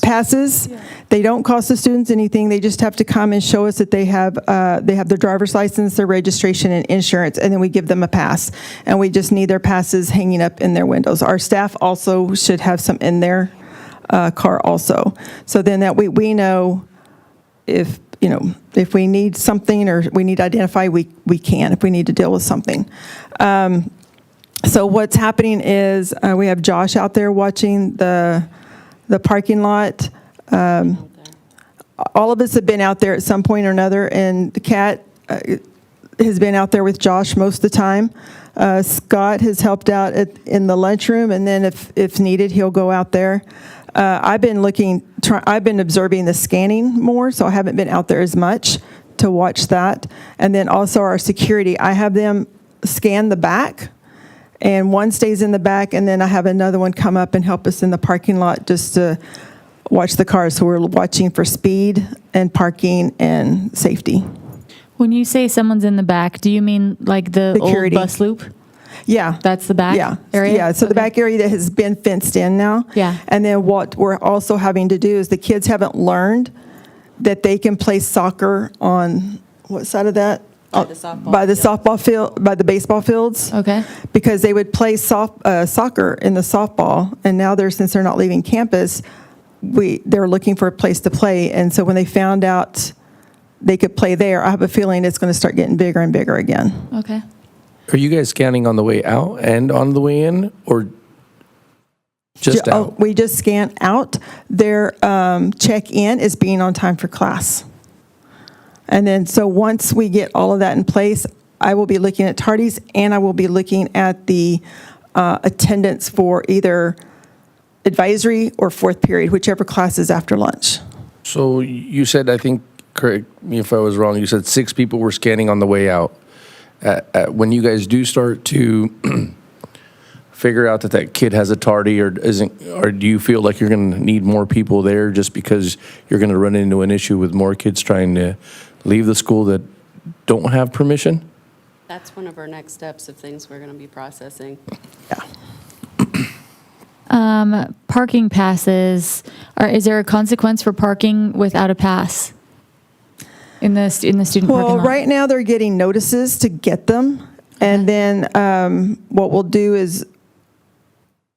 passes. They don't cost the students anything. They just have to come and show us that they have their driver's license, their registration, and insurance, and then we give them a pass. And we just need their passes hanging up in their windows. Our staff also should have some in their car also. So then that we know if we need something or we need to identify, we can if we need to deal with something. So what's happening is we have Josh out there watching the parking lot. All of us have been out there at some point or another, and Kat has been out there with Josh most of the time. Scott has helped out in the lunchroom, and then if needed, he'll go out there. I've been observing the scanning more, so I haven't been out there as much to watch that. And then also our security, I have them scan the back, and one stays in the back, and then I have another one come up and help us in the parking lot just to watch the cars. So we're watching for speed and parking and safety. When you say someone's in the back, do you mean like the Security. old bus loop? Yeah. That's the back Yeah. area? Yeah, so the Okay. back area that has been fenced in now. Yeah. And then what we're also having to do is the kids haven't learned that they can play soccer on, what side of that? By the softball By the field. softball field, by the baseball fields. Okay. Because they would play soccer in the softball, and now since they're not leaving campus, they're looking for a place to play. And so when they found out they could play there, I have a feeling it's going to start getting bigger and bigger again. Okay. Are you guys scanning on the way out and on the way in, or just out? We just scan out. Their check-in is being on time for class. And then, so once we get all of that in place, I will be looking at tardies, and I will be looking at the attendance for either advisory or fourth period, whichever class is after lunch. So you said, I think, correct me if I was wrong, you said 6 people were scanning on the way out. When you guys do start to figure out that kid has a tardy or do you feel like you're going to need more people there just because you're going to run into an issue with more kids trying to leave the school that don't have permission? That's one of our next steps of things we're going to be processing. Parking passes. Is there a consequence for parking without a pass in the student parking Well, lot? right now they're getting notices to get them. And then what we'll do is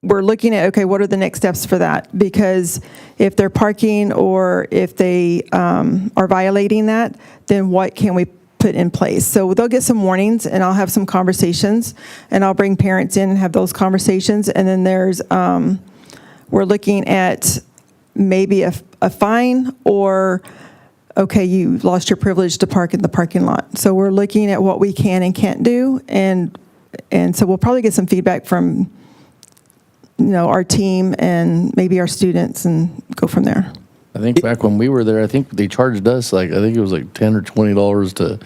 we're looking at, okay, what are the next steps for that? Because if they're parking or if they are violating that, then what can we put in place? So they'll get some warnings, and I'll have some conversations, and I'll bring parents in and have those conversations. And then there's, we're looking at maybe a fine or, okay, you lost your privilege to park in the parking lot. So we're looking at what we can and can't do, and so we'll probably get some feedback from our team and maybe our students and go from there. I think back when we were there, I think they charged us I think it was like $10 or $20 to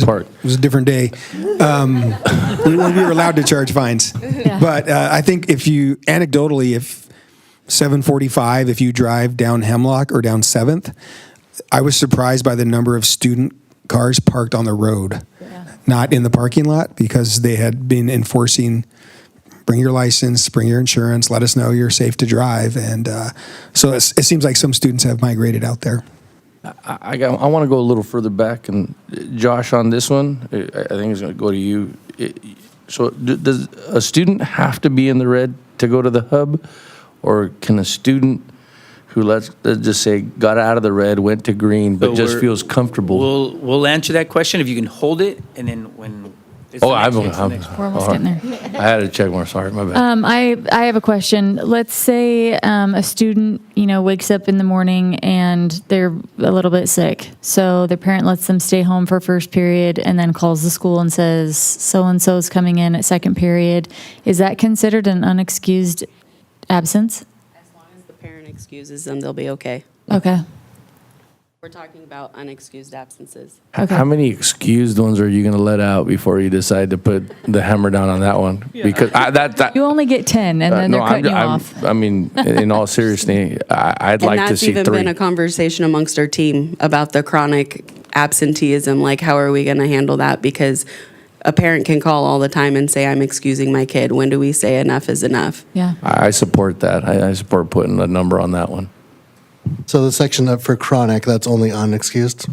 park. It was a different day. We were allowed to charge fines. Yeah. But I think if 745, if you drive down Hemlock or down 7th, I was surprised by the number of student cars parked on the road, not in the parking lot, because they had been enforcing bring your license, bring your insurance, let us know you're safe to drive. And so it seems like some students have migrated out there. I want to go a little further back, and Josh, on this one, I think it's going to go to you. So does a student have to be in the red to go to the hub, or can a student who let's just say got out of the red, went to green, but So just we're- feels comfortable? We'll answer that question if you can hold it, and then when. it's the Oh, next- I'm, it's the I'm, next one. We're almost all getting right. there. I had to check more. Sorry, my bad. I have a question. Let's say a student, wakes up in the morning and they're a little bit sick. So their parent lets them stay home for first period and then calls the school and says, so-and-so is coming in at second period. Is that considered an unexcused absence? As long as the parent excuses them, they'll be okay. Okay. We're talking about unexcused absences. Okay. How many excused ones are you going to let out before you decide to put the hammer down on that one? Because that You only get 10 and then no, they're cutting you off. I mean, in all seriousness, I'd like to And that's see even 3. been a conversation amongst our team about the chronic absenteeism, like how are we going to handle that? Because a parent can call all the time and say, I'm excusing my kid. When do we say enough is enough? Yeah. I support that. I support putting a number on that one. So the section up for chronic, that's only unexcused?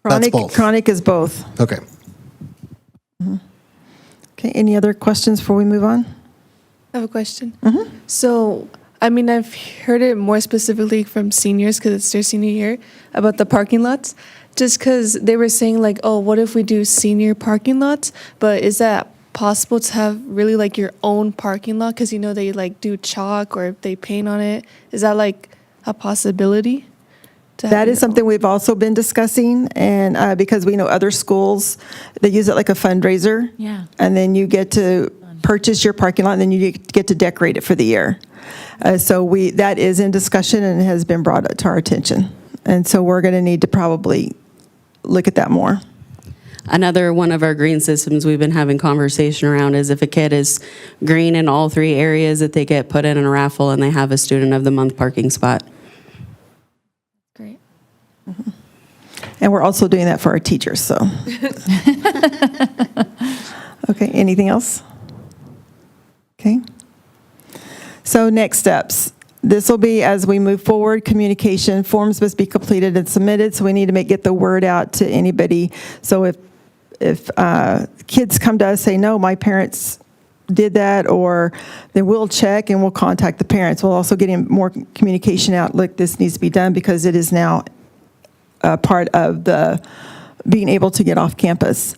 That's both. Chronic is both. Okay. Okay, any other questions before we move on? I have a question. So, I mean, I've heard it more specifically from seniors because it's their senior year about the parking lots. Just because they were saying, like, oh, what if we do senior parking lots? But is that possible to have really like your own parking lot? Because, they like do chalk or they paint on it. Is that like a possibility? To have That is your something own? we've also been discussing, and because we know other schools, they use it like a fundraiser. Yeah. And then you get to purchase your parking lot, and then you get to decorate it for the year. So that is in discussion and has been brought to our attention. And so we're going to need to probably look at that more. Another one of our green systems we've been having conversation around is if a kid is green in all 3 areas, that they get put in a raffle and they have a student of the month parking spot. Great. And we're also doing that for our teachers, so. Okay, anything else? Okay. So next steps. This will be, as we move forward, communication forms must be completed and submitted, so we need to get the word out to anybody. So if kids come to us, say, no, my parents did that, or then we'll check and we'll contact the parents. We'll also get in more communication out, look, this needs to be done because it is now part of the being able to get off campus.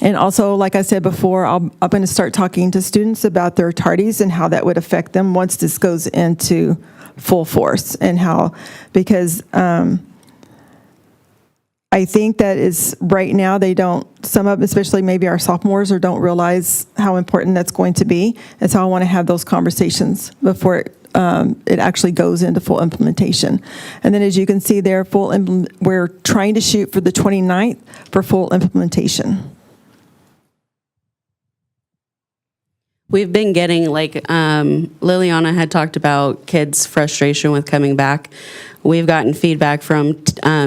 And also, like I said before, I'm going to start talking to students about their tardies and how that would affect them once this goes into full force, and how, because I think that is right now they don't, some of them, especially maybe our sophomores, or don't realize how important that's going to be. And so I want to have those conversations before it actually goes into full implementation. And then as you can see there, we're trying to shoot for the 29th for full implementation. We've been getting, like Liliana had talked about kids' frustration with coming back. We've gotten feedback from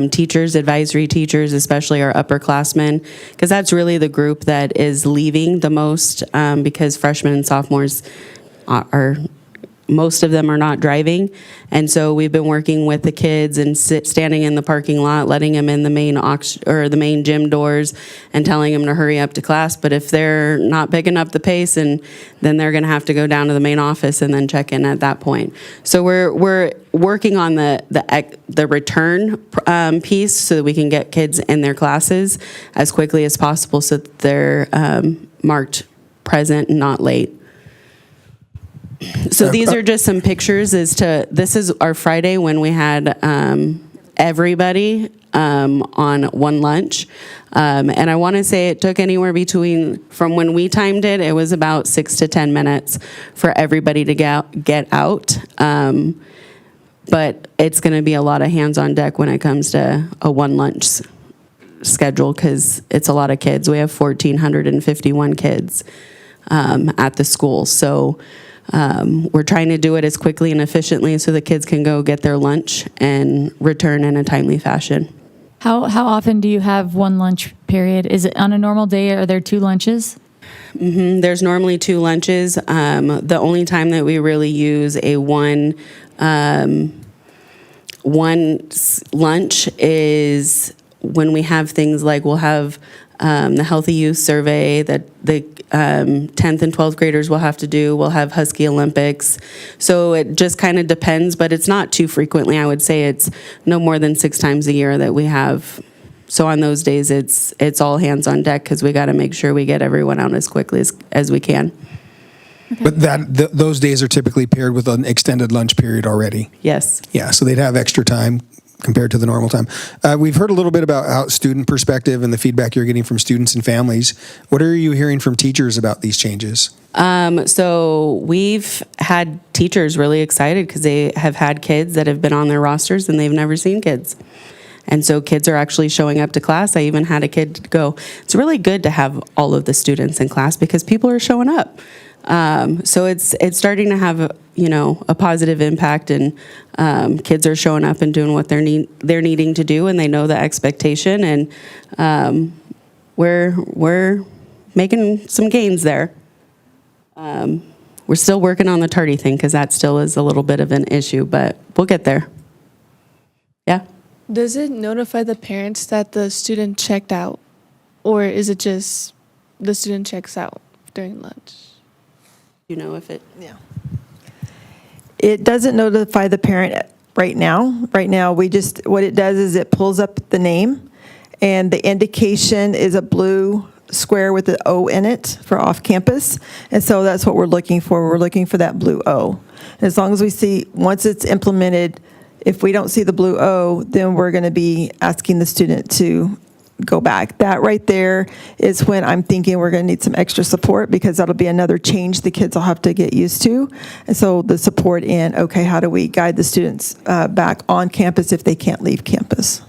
teachers, advisory teachers, especially our upperclassmen, because that's really the group that is leaving the most, because freshmen and sophomores are most of them are not driving. And so we've been working with the kids and standing in the parking lot, letting them in the main gym doors and telling them to hurry up to class. But if they're not picking up the pace, and then they're going to have to go down to the main office and then check in at that point. So we're working on the return piece so that we can get kids in their classes as quickly as possible so that they're marked present and not late. So these are just some pictures this is our Friday when we had everybody on one lunch. And I want to say it took anywhere from when we timed it, it was about 6 to 10 minutes for everybody to get out. But it's going to be a lot of hands on deck when it comes to a one lunch schedule, because it's a lot of kids. We have 1,451 kids at the school. So we're trying to do it as quickly and efficiently so the kids can go get their lunch and return in a timely fashion. How often do you have one lunch period? Is it on a normal day? Are there 2 lunches? There's normally 2 lunches. The only time that we really use a one lunch is when we have things like we'll have the Healthy Youth Survey that the 10th and 12th graders will have to do. We'll have Husky Olympics. So it just kind of depends, but it's not too frequently. I would say it's no more than 6 times a year that we have. So on those days, it's all hands on deck because we got to make sure we get everyone out as quickly as we can. But those days are typically paired with an extended lunch period already. Yes. Yeah, so they'd have extra time compared to the normal time. We've heard a little bit about how student perspective and the feedback you're getting from students and families. What are you hearing from teachers about these changes? So we've had teachers really excited because they have had kids that have been on their rosters and they've never seen kids. And so kids are actually showing up to class. I even had a kid go, it's really good to have all of the students in class because people are showing up. So it's starting to have a positive impact, and kids are showing up and doing what they're needing to do, and they know the expectation, and we're making some gains there. We're still working on the tardy thing because that still is a little bit of an issue, but we'll get there. Yeah. Does it notify the parents that the student checked out, or is it just the student checks out during lunch? You know if it... Yeah. It doesn't notify the parent right now. Right now, what it does is it pulls up the name, and the indication is a blue square with an O in it for off campus. And so that's what we're looking for. We're looking for that blue O. And as long as we see, once it's implemented, if we don't see the blue O, then we're going to be asking the student to go back. That right there is when I'm thinking we're going to need some extra support, because that'll be another change the kids will have to get used to. And so the support in, okay, how do we guide the students back on campus if they can't leave campus?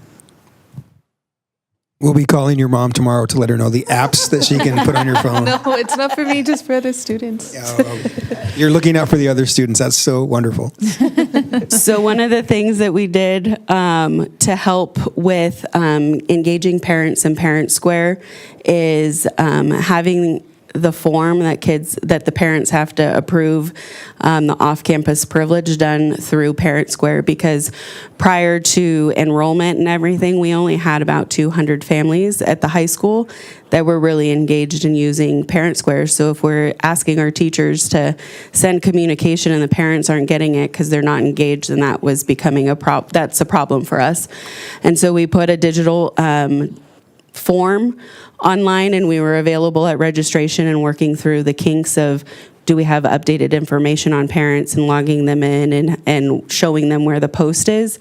We'll be calling your mom tomorrow to let her know the apps that she can put on your phone. No, it's not for me, just for other students. You're looking out for the other students. That's so wonderful. So one of the things that we did to help with engaging parents in Parent Square is having the form that the parents have to approve the off-campus privilege done through Parent Square, because prior to enrollment and everything, we only had about 200 families at the high school that were really engaged in using Parent Square. So if we're asking our teachers to send communication and the parents aren't getting it because they're not engaged, then that was becoming that's a problem for us. And so we put a digital form online, and we were available at registration and working through the kinks of, do we have updated information on parents, and logging them in and showing them where the post is.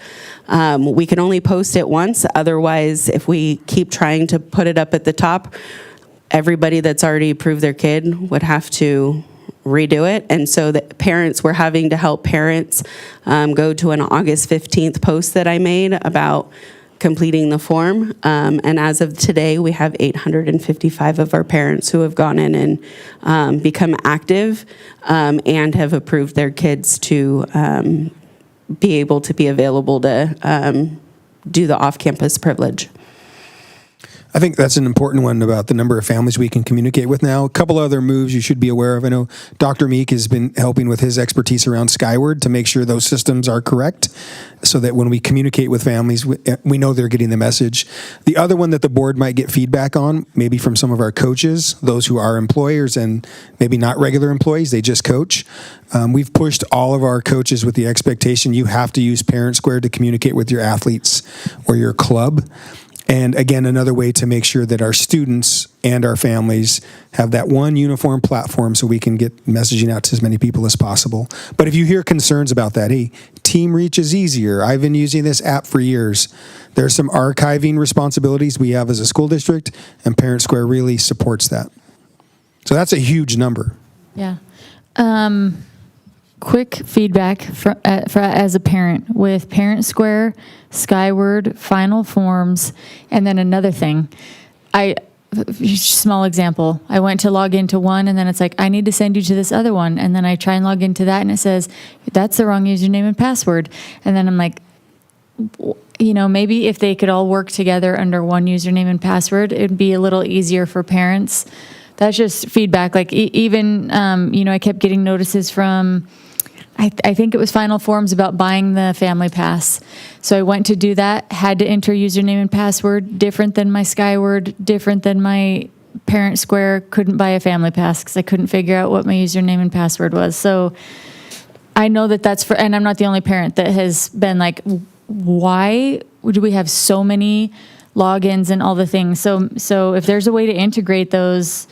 We can only post it once. Otherwise, if we keep trying to put it up at the top, everybody that's already approved their kid would have to redo it. And so the parents were having to help parents go to an August 15th post that I made about completing the form. And as of today, we have 855 of our parents who have gone in and become active and have approved their kids to be able to be available to do the off-campus privilege. I think that's an important one about the number of families we can communicate with now. A couple other moves you should be aware of. I know Dr. Meek has been helping with his expertise around Skyward to make sure those systems are correct, so that when we communicate with families, we know they're getting the message. The other one that the board might get feedback on, maybe from some of our coaches, those who are employers and maybe not regular employees, they just coach. We've pushed all of our coaches with the expectation you have to use Parent Square to communicate with your athletes or your club. And again, another way to make sure that our students and our families have that one uniform platform so we can get messaging out to as many people as possible. But if you hear concerns about that, hey, Team Reach is easier. I've been using this app for years. There's some archiving responsibilities we have as a school district, and Parent Square really supports that. So that's a huge number. Yeah. Quick feedback for as a parent with Parent Square, Skyward, Final Forms, and then another thing. Small example. I went to log into one, and then it's like, I need to send you to this other one. And then I try and log into that, and it says, that's the wrong username and password. And then I'm like, maybe if they could all work together under one username and password, it'd be a little easier for parents. That's just feedback. Like even, I kept getting notices from I think it was final forms about buying the family pass. So I went to do that, had to enter username and password, different than my Skyward, different than my Parent Square. Couldn't buy a family pass because I couldn't figure out what my username and password was. So I know that that's for, and I'm not the only parent that has been like, why do we have so many logins and all the things? So if there's a way to integrate those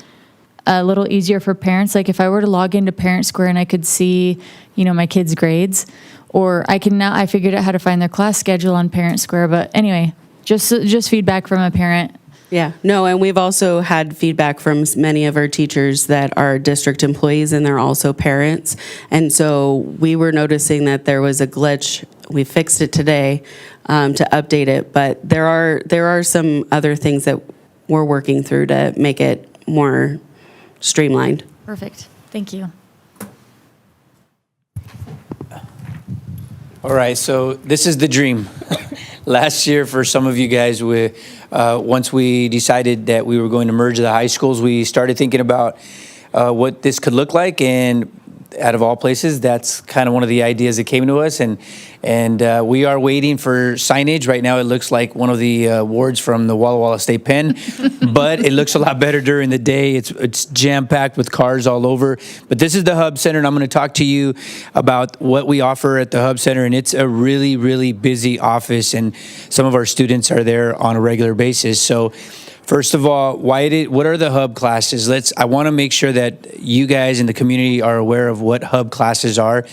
a little easier for parents, like if I were to log into Parent Square and I could see, my kids' grades, or I figured out how to find their class schedule on Parent Square. But anyway, just feedback from a parent. Yeah, no, and we've also had feedback from many of our teachers that are district employees and they're also parents. And so we were noticing that there was a glitch. We fixed it today to update it, but there are some other things that we're working through to make it more streamlined. Perfect. Thank you. All right, so this is the dream. Last year, for some of you guys, once we decided that we were going to merge the high schools, we started thinking about what this could look like, and out of all places, that's kind of one of the ideas that came to us, and we are waiting for signage. Right now, it looks like one of the wards from the Walla Walla State Pen, but it looks a lot better during the day. It's jam-packed with cars all over. But this is the Hub Center, and I'm going to talk to you about what we offer at the Hub Center, and it's a really, really busy office, and some of our students are there on a regular basis. So first of all, what are the Hub classes? I want to make sure that you guys in the community are aware of what Hub classes are.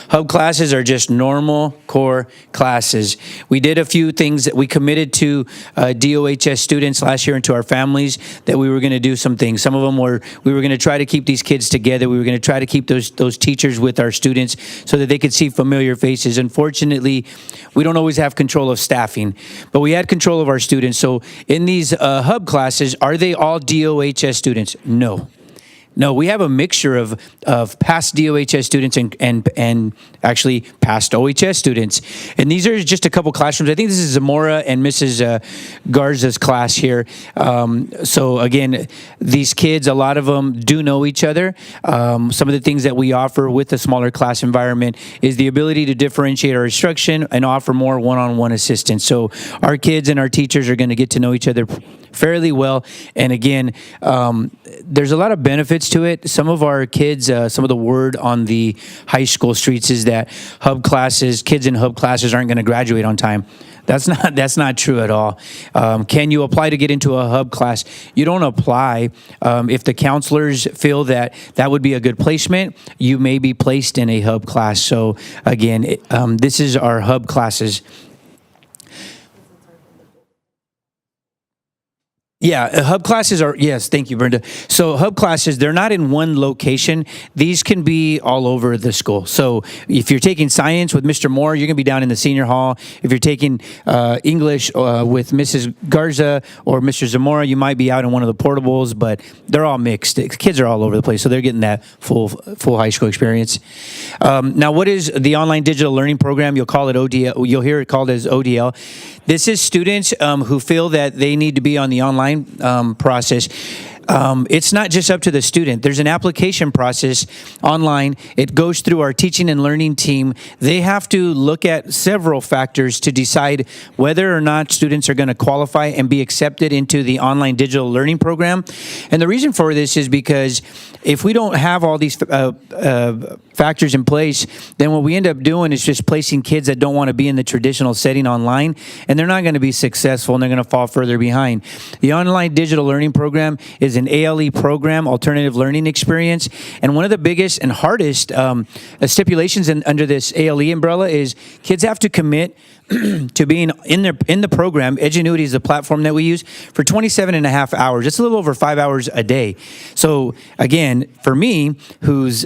Hub classes are just normal core classes. We did a few things that we committed to DOHS students last year and to our families that we were going to do some things. Some of them were, we were going to try to keep these kids together. We were going to try to keep those teachers with our students so that they could see familiar faces. Unfortunately, we don't always have control of staffing, but we had control of our students. So in these Hub classes, are they all DOHS students? No, we have a mixture of past DOHS students and actually past OHS students. And these are just a couple classrooms. I think this is Zamora and Mrs. Garza's class here. So again, these kids, a lot of them do know each other. Some of the things that we offer with the smaller class environment is the ability to differentiate our instruction and offer more one-on-one assistance. So our kids and our teachers are going to get to know each other fairly well. And again, there's a lot of benefits to it. Some of our kids, some of the word on the high school streets is that kids in Hub classes aren't going to graduate on time. That's not true at all. Can you apply to get into a Hub class? You don't apply. If the counselors feel that would be a good placement, you may be placed in a Hub class. So again, this is our Hub classes. Yeah, Hub classes are, yes, thank you, Brenda. So Hub classes, they're not in one location. These can be all over the school. So if you're taking science with Mr. Moore, you're going to be down in the senior hall. If you're taking English with Mrs. Garza or Mr. Zamora, you might be out in one of the portables, but they're all mixed. Kids are all over the place, so they're getting that full high school experience. Now, what is the online digital learning program? You'll call it ODL. You'll hear it called as ODL. This is students who feel that they need to be on the online process. It's not just up to the student. There's an application process online. It goes through our teaching and learning team. They have to look at several factors to decide whether or not students are going to qualify and be accepted into the online digital learning program. And the reason for this is because if we don't have all these factors in place, then what we end up doing is just placing kids that don't want to be in the traditional setting online, and they're not going to be successful, and they're going to fall further behind. The online digital learning program is an ALE program, alternative learning experience, and one of the biggest and hardest stipulations under this ALE umbrella is kids have to commit to being in the program. Edgenuity is the platform that we use for 27 and a half hours. It's a little over 5 hours a day. So again, for me, who's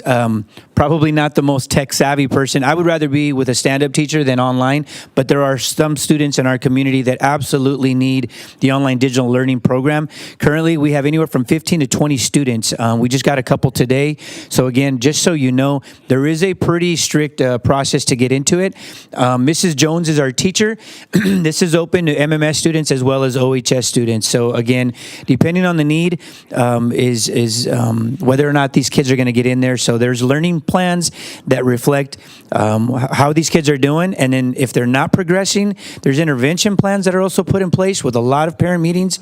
probably not the most tech savvy person, I would rather be with a stand-up teacher than online, but there are some students in our community that absolutely need the online digital learning program. Currently, we have anywhere from 15 to 20 students. We just got a couple today. So again, just so you know, there is a pretty strict process to get into it. Mrs. Jones is our teacher. This is open to MMS students as well as OHS students. So again, depending on the need, is whether or not these kids are going to get in there. So there's learning plans that reflect how these kids are doing. And then if they're not progressing, there's intervention plans that are also put in place with a lot of parent meetings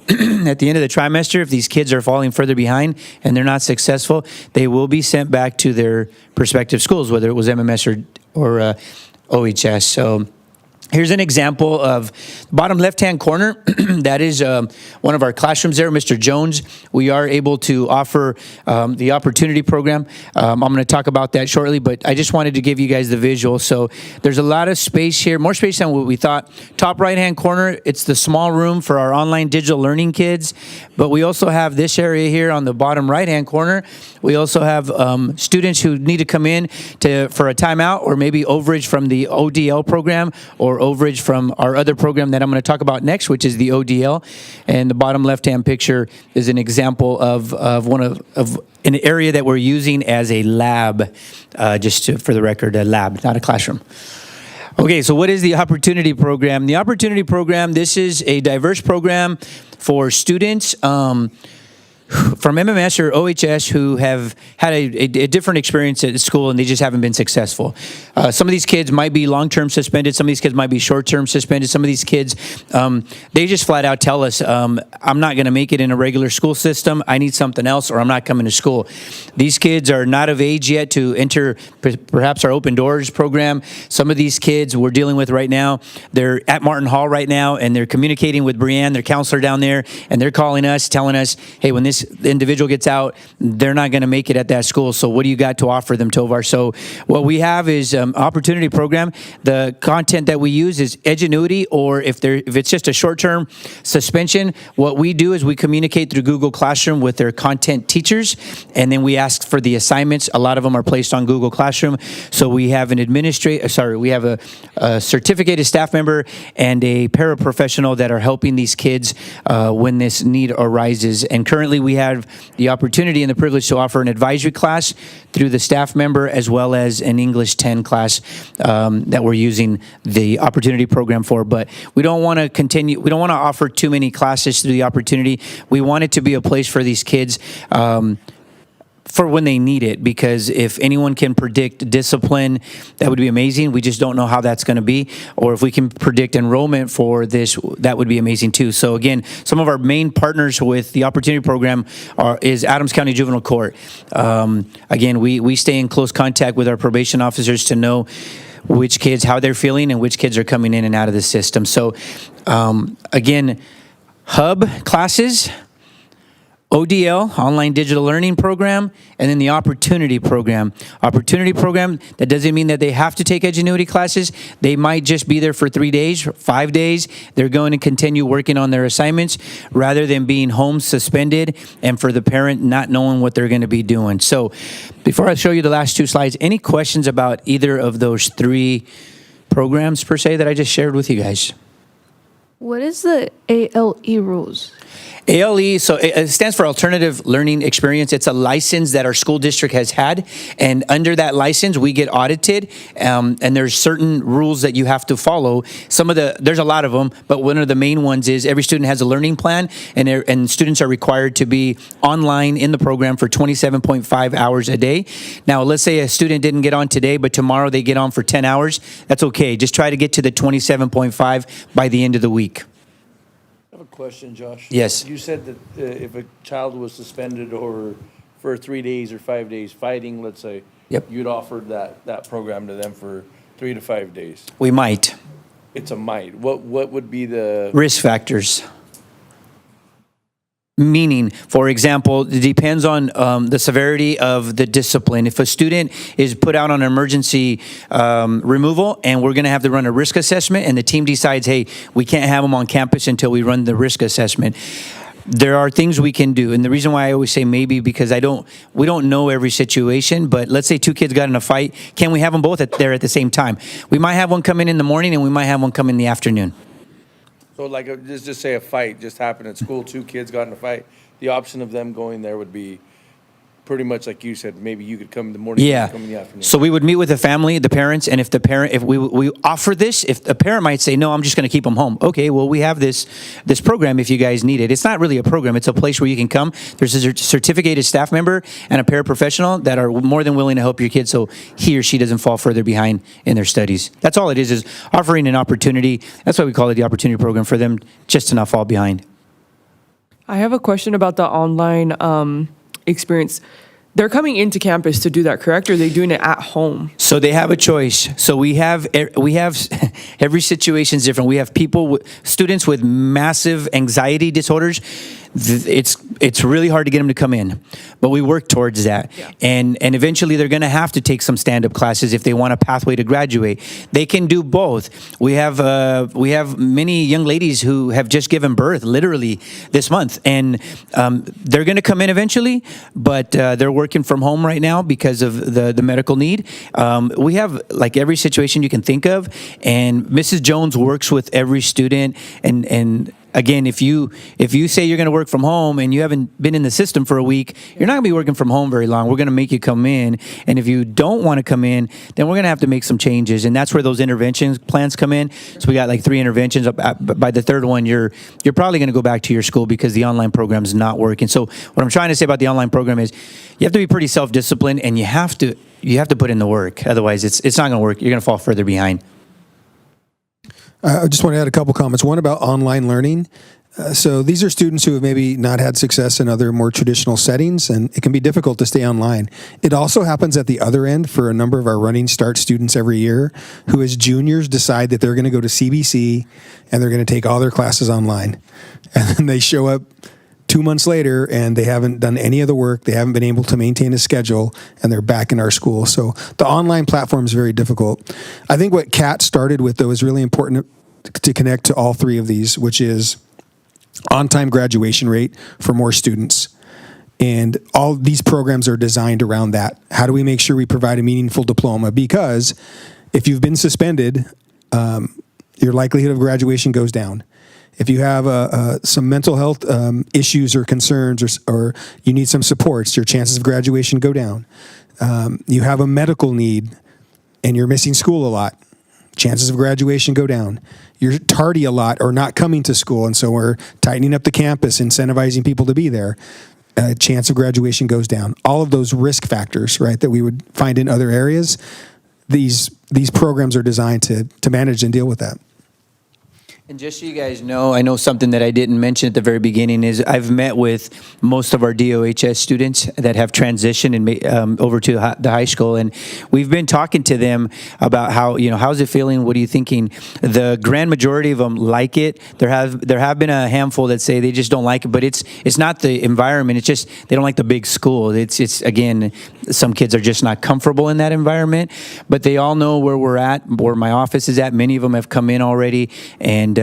at the end of the trimester. If these kids are falling further behind and they're not successful, they will be sent back to their respective schools, whether it was MMS or OHS. So here's an example of bottom left-hand corner. That is one of our classrooms there, Mr. Jones. We are able to offer the opportunity program. I'm going to talk about that shortly, but I just wanted to give you guys the visual. So there's a lot of space here, more space than what we thought. Top right-hand corner, it's the small room for our online digital learning kids, but we also have this area here on the bottom right-hand corner. We also have students who need to come in for a timeout or maybe overage from the ODL program or overage from our other program that I'm going to talk about next, which is the ODL. And the bottom left-hand picture is an example of an area that we're using as a lab, for the record, a lab, not a classroom. Okay, so what is the Opportunity Program? The Opportunity Program, this is a diverse program for students from MMS or OHS who have had a different experience at school and they just haven't been successful. Some of these kids might be long-term suspended. Some of these kids might be short-term suspended. Some of these kids, they just flat out tell us, I'm not going to make it in a regular school system. I need something else or I'm not coming to school. These kids are not of age yet to enter perhaps our Open Doors program. Some of these kids we're dealing with right now, they're at Martin Hall right now and they're communicating with Brianne, their counselor down there, and they're calling us, telling us, hey, when this individual gets out, they're not going to make it at that school. So what do you got to offer them, Tovar? So what we have is Opportunity Program. The content that we use is Edgenuity, or if it's just a short-term suspension, what we do is we communicate through Google Classroom with their content teachers, and then we ask for the assignments. A lot of them are placed on Google Classroom. So we have we have a certificated staff member and a paraprofessional that are helping these kids when this need arises. And currently we have the opportunity and the privilege to offer an advisory class through the staff member, as well as an English 10 class that we're using the Opportunity Program for. But we don't want to continue, we don't want to offer too many classes through the Opportunity. We want it to be a place for these kids for when they need it, because if anyone can predict discipline, that would be amazing. We just don't know how that's going to be. Or if we can predict enrollment for this, that would be amazing too. So again, some of our main partners with the Opportunity Program is Adams County Juvenile Court. Again, we stay in close contact with our probation officers to know which kids, how they're feeling, and which kids are coming in and out of the system. So again, hub classes, ODL, Online Digital Learning Program, and then the Opportunity Program. Opportunity Program, that doesn't mean that they have to take Edgenuity classes. They might just be there for 3 days, 5 days. They're going to continue working on their assignments rather than being home suspended and for the parent not knowing what they're going to be doing. So before I show you the last 2 slides, any questions about either of those 3 programs per se that I just shared with you guys? What is the ALE rules? ALE, so it stands for Alternative Learning Experience. It's a license that our school district has had, and under that license, we get audited, and there's certain rules that you have to follow. There's a lot of them, but one of the main ones is every student has a learning plan, and students are required to be online in the program for 27.5 hours a day. Now, let's say a student didn't get on today, but tomorrow they get on for 10 hours. That's okay. Just try to get to the 27.5 by the end of the week. I have a question, Josh. Yes. You said that if a child was suspended or for 3 days or 5 days fighting, let's say, Yep. you'd offered that program to them for 3 to 5 days. We might. It's a might. What would be the Risk factors. Meaning, for example, it depends on the severity of the discipline. If a student is put out on emergency removal and we're going to have to run a risk assessment and the team decides, hey, we can't have them on campus until we run the risk assessment, there are things we can do. And the reason why I always say maybe, because we don't know every situation, but let's say 2 kids got in a fight. Can we have them both there at the same time? We might have one come in the morning and we might have one come in the afternoon. So like, just say a fight just happened at school, 2 kids got in a fight. The option of them going there would be pretty much like you said, maybe you could come in the morning, you Yeah. could come in the afternoon. So we would meet with the family, the parents, and if we offer this, if a parent might say, no, I'm just going to keep them home. Okay, well, we have this program if you guys need it. It's not really a program. It's a place where you can come. There's a certificated staff member and a paraprofessional that are more than willing to help your kid so he or she doesn't fall further behind in their studies. That's all it is offering an opportunity. That's why we call it the opportunity program, for them just to not fall behind. I have a question about the online experience. They're coming into campus to do that, correct? Or are they doing it at home? So they have a choice. So we have every situation is different. We have students with massive anxiety disorders. It's really hard to get them to come in, but we work towards that. Yeah. And eventually they're going to have to take some stand-up classes if they want a pathway to graduate. They can do both. We have many young ladies who have just given birth literally this month, and they're going to come in eventually, but they're working from home right now because of the medical need. We have like every situation you can think of, and Mrs. Jones works with every student. And again, if you say you're going to work from home and you haven't been in the system for a week, you're not going to be working from home very long. We're going to make you come in, and if you don't want to come in, then we're going to have to make some changes, and that's where those intervention plans come in. So we got like 3 interventions. By the third one, you're probably going to go back to your school because the online program is not working. So what I'm trying to say about the online program is you have to be pretty self-disciplined, and you have to put in the work. Otherwise, it's not going to work. You're going to fall further behind. I just want to add a couple comments. One about online learning. So these are students who have maybe not had success in other more traditional settings, and it can be difficult to stay online. It also happens at the other end for a number of our Running Start students every year who, as juniors, decide that they're going to go to CBC and they're going to take all their classes online. And then they show up 2 months later and they haven't done any of the work. They haven't been able to maintain a schedule, and they're back in our school. So the online platform is very difficult. I think what Kat started with, though, is really important to connect to all 3 of these, which is on-time graduation rate for more students. And all these programs are designed around that. How do we make sure we provide a meaningful diploma? Because if you've been suspended, your likelihood of graduation goes down. If you have some mental health issues or concerns, or you need some supports, your chances of graduation go down. You have a medical need and you're missing school a lot, chances of graduation go down. You're tardy a lot or not coming to school, and so we're tightening up the campus, incentivizing people to be there. Chance of graduation goes down. All of those risk factors, right, that we would find in other areas, these programs are designed to manage and deal with that. And just so you guys know, I know something that I didn't mention at the very beginning is I've met with most of our DOHS students that have transitioned and over to the high school, and we've been talking to them about how, how's it feeling? What are you thinking? The grand majority of them like it. There have been a handful that say they just don't like it, but it's not the environment. It's just they don't like the big school. It's again, some kids are just not comfortable in that environment, but they all know where we're at, where my office is at. Many of them have come in already and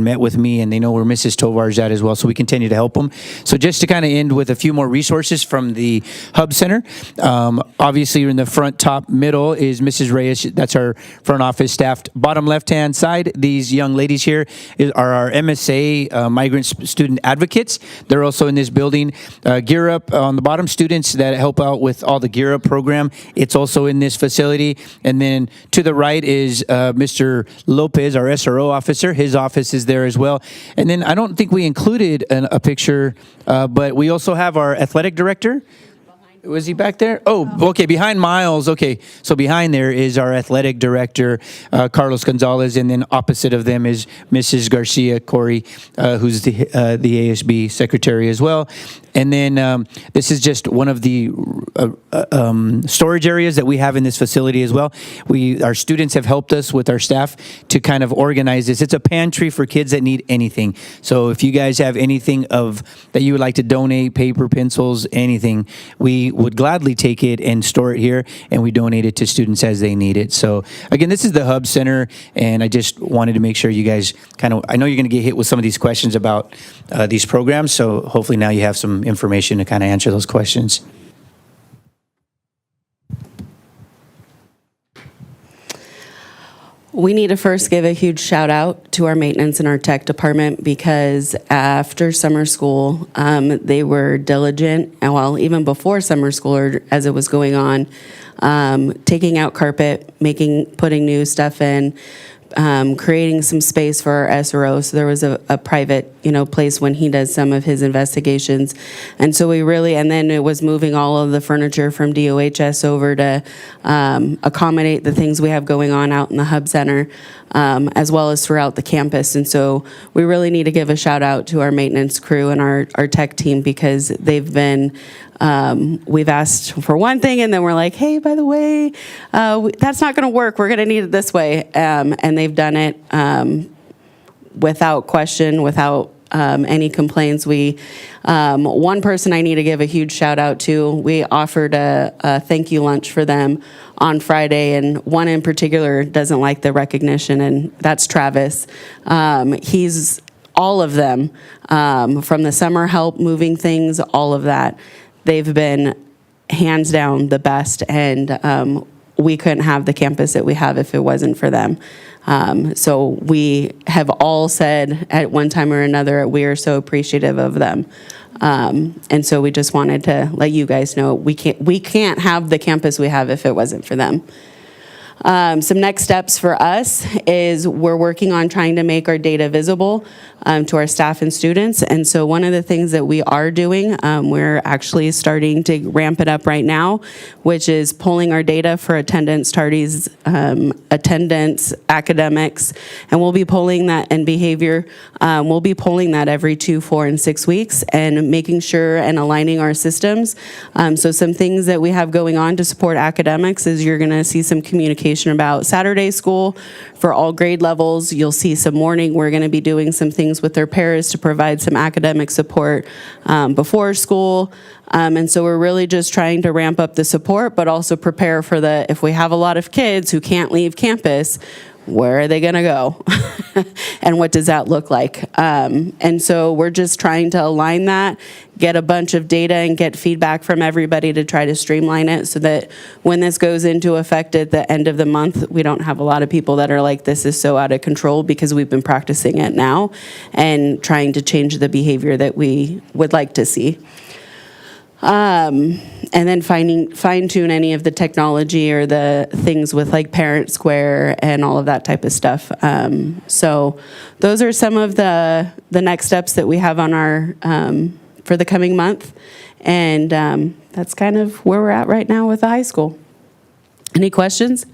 met with me, and they know where Mrs. Tovar is at as well, so we continue to help them. So just to kind of end with a few more resources from the Hub Center. Obviously, in the front top middle is Mrs. Reyes. That's our front office staff. Bottom left-hand side, these young ladies here are our MSA migrant student advocates. They're also in this building. Gear Up on the bottom, students that help out with all the Gear Up program. It's also in this facility. And then to the right is Mr. Lopez, our SRO officer. His office is there as well. And then I don't think we included a picture, but we also have our athletic director. Was he back there? Oh, okay, behind Miles. Okay, so behind there is our athletic director, Carlos Gonzalez, and then opposite of them is Mrs. Garcia Corey, who's the ASB secretary as well. And then this is just one of the storage areas that we have in this facility as well. Our students have helped us with our staff to kind of organize this. It's a pantry for kids that need anything. So if you guys have anything that you would like to donate, paper, pencils, anything, we would gladly take it and store it here, and we donate it to students as they need it. So again, this is the Hub Center, and I just wanted to make sure you guys I know you're going to get hit with some of these questions about these programs, so hopefully now you have some information to kind of answer those questions. We need to first give a huge shout out to our maintenance and our tech department because after summer school, they were diligent, and well, even before summer school or as it was going on, taking out carpet, putting new stuff in, creating some space for our SRO. So there was a private, place when he does some of his investigations. And so and then it was moving all of the furniture from DOHS over to accommodate the things we have going on out in the hub center, as well as throughout the campus. And so we really need to give a shout out to our maintenance crew and our tech team because they've been, we've asked for one thing and then we're like, hey, by the way, that's not going to work. We're going to need it this way. And they've done it without question, without any complaints. One person I need to give a huge shout out to, we offered a thank you lunch for them on Friday, and one in particular doesn't like the recognition, and that's Travis. He's all of them, from the summer help, moving things, all of that. They've been hands down the best, and we couldn't have the campus that we have if it wasn't for them. So we have all said at one time or another, we are so appreciative of them. And so we just wanted to let you guys know we can't have the campus we have if it wasn't for them. Some next steps for us is we're working on trying to make our data visible to our staff and students. And so one of the things that we are doing, we're actually starting to ramp it up right now, which is pulling our data for attendance, tardies, attendance, academics, and we'll be pulling that and behavior. We'll be pulling that every 2, 4, and 6 weeks and making sure and aligning our systems. So some things that we have going on to support academics is you're gonna see some communication about Saturday school for all grade levels. You'll see some morning. We're gonna be doing some things with their paras to provide some academic support before school. And so we're really just trying to ramp up the support, but also prepare for if we have a lot of kids who can't leave campus, where are they gonna go? And what does that look like? And so we're just trying to align that, get a bunch of data and get feedback from everybody to try to streamline it so that when this goes into effect at the end of the month, we don't have a lot of people that are like, this is so out of control, because we've been practicing it now and trying to change the behavior that we would like to see. And then fine-tune any of the technology or the things with like Parent Square and all of that type of stuff. So those are some of the next steps that we have on our, for the coming month. And that's kind of where we're at right now with the high school. Any questions?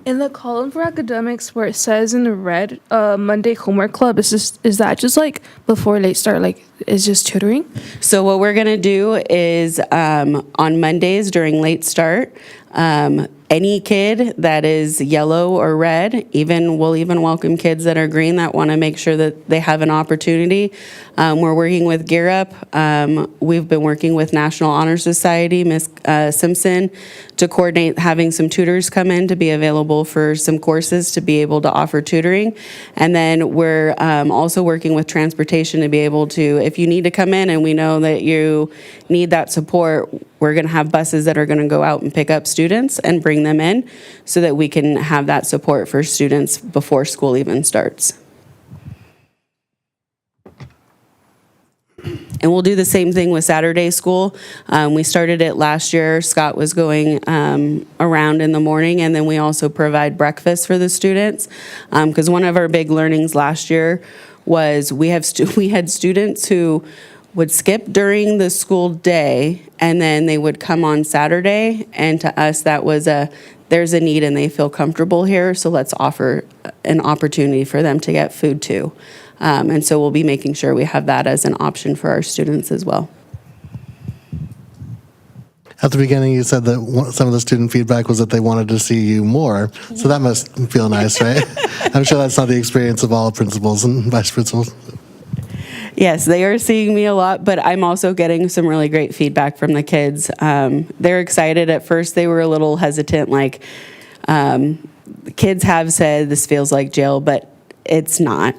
In the column for academics where it says in the red, Monday homework club, is that just like before late start, like is just tutoring? So what we're gonna do is on Mondays during late start, any kid that is yellow or red, we'll even welcome kids that are green that want to make sure that they have an opportunity. We're working with Gear Up. We've been working with National Honor Society, Ms. Simpson, to coordinate having some tutors come in to be available for some courses to be able to offer tutoring. And then we're also working with transportation to be able to, if you need to come in and we know that you need that support, we're going to have buses that are going to go out and pick up students and bring them in so that we can have that support for students before school even starts. And we'll do the same thing with Saturday school. We started it last year. Scott was going around in the morning, and then we also provide breakfast for the students. Because one of our big learnings last year was we had students who would skip during the school day, and then they would come on Saturday, and to us that was there's a need and they feel comfortable here, so let's offer an opportunity for them to get food too. And so we'll be making sure we have that as an option for our students as well. At the beginning, you said that some of the student feedback was that they wanted to see you more. So that must feel nice, right? I'm sure that's not the experience of all principals and vice principals. Yes, they are seeing me a lot, but I'm also getting some really great feedback from the kids. They're excited. At first, they were a little hesitant. Kids have said this feels like jail, but it's not.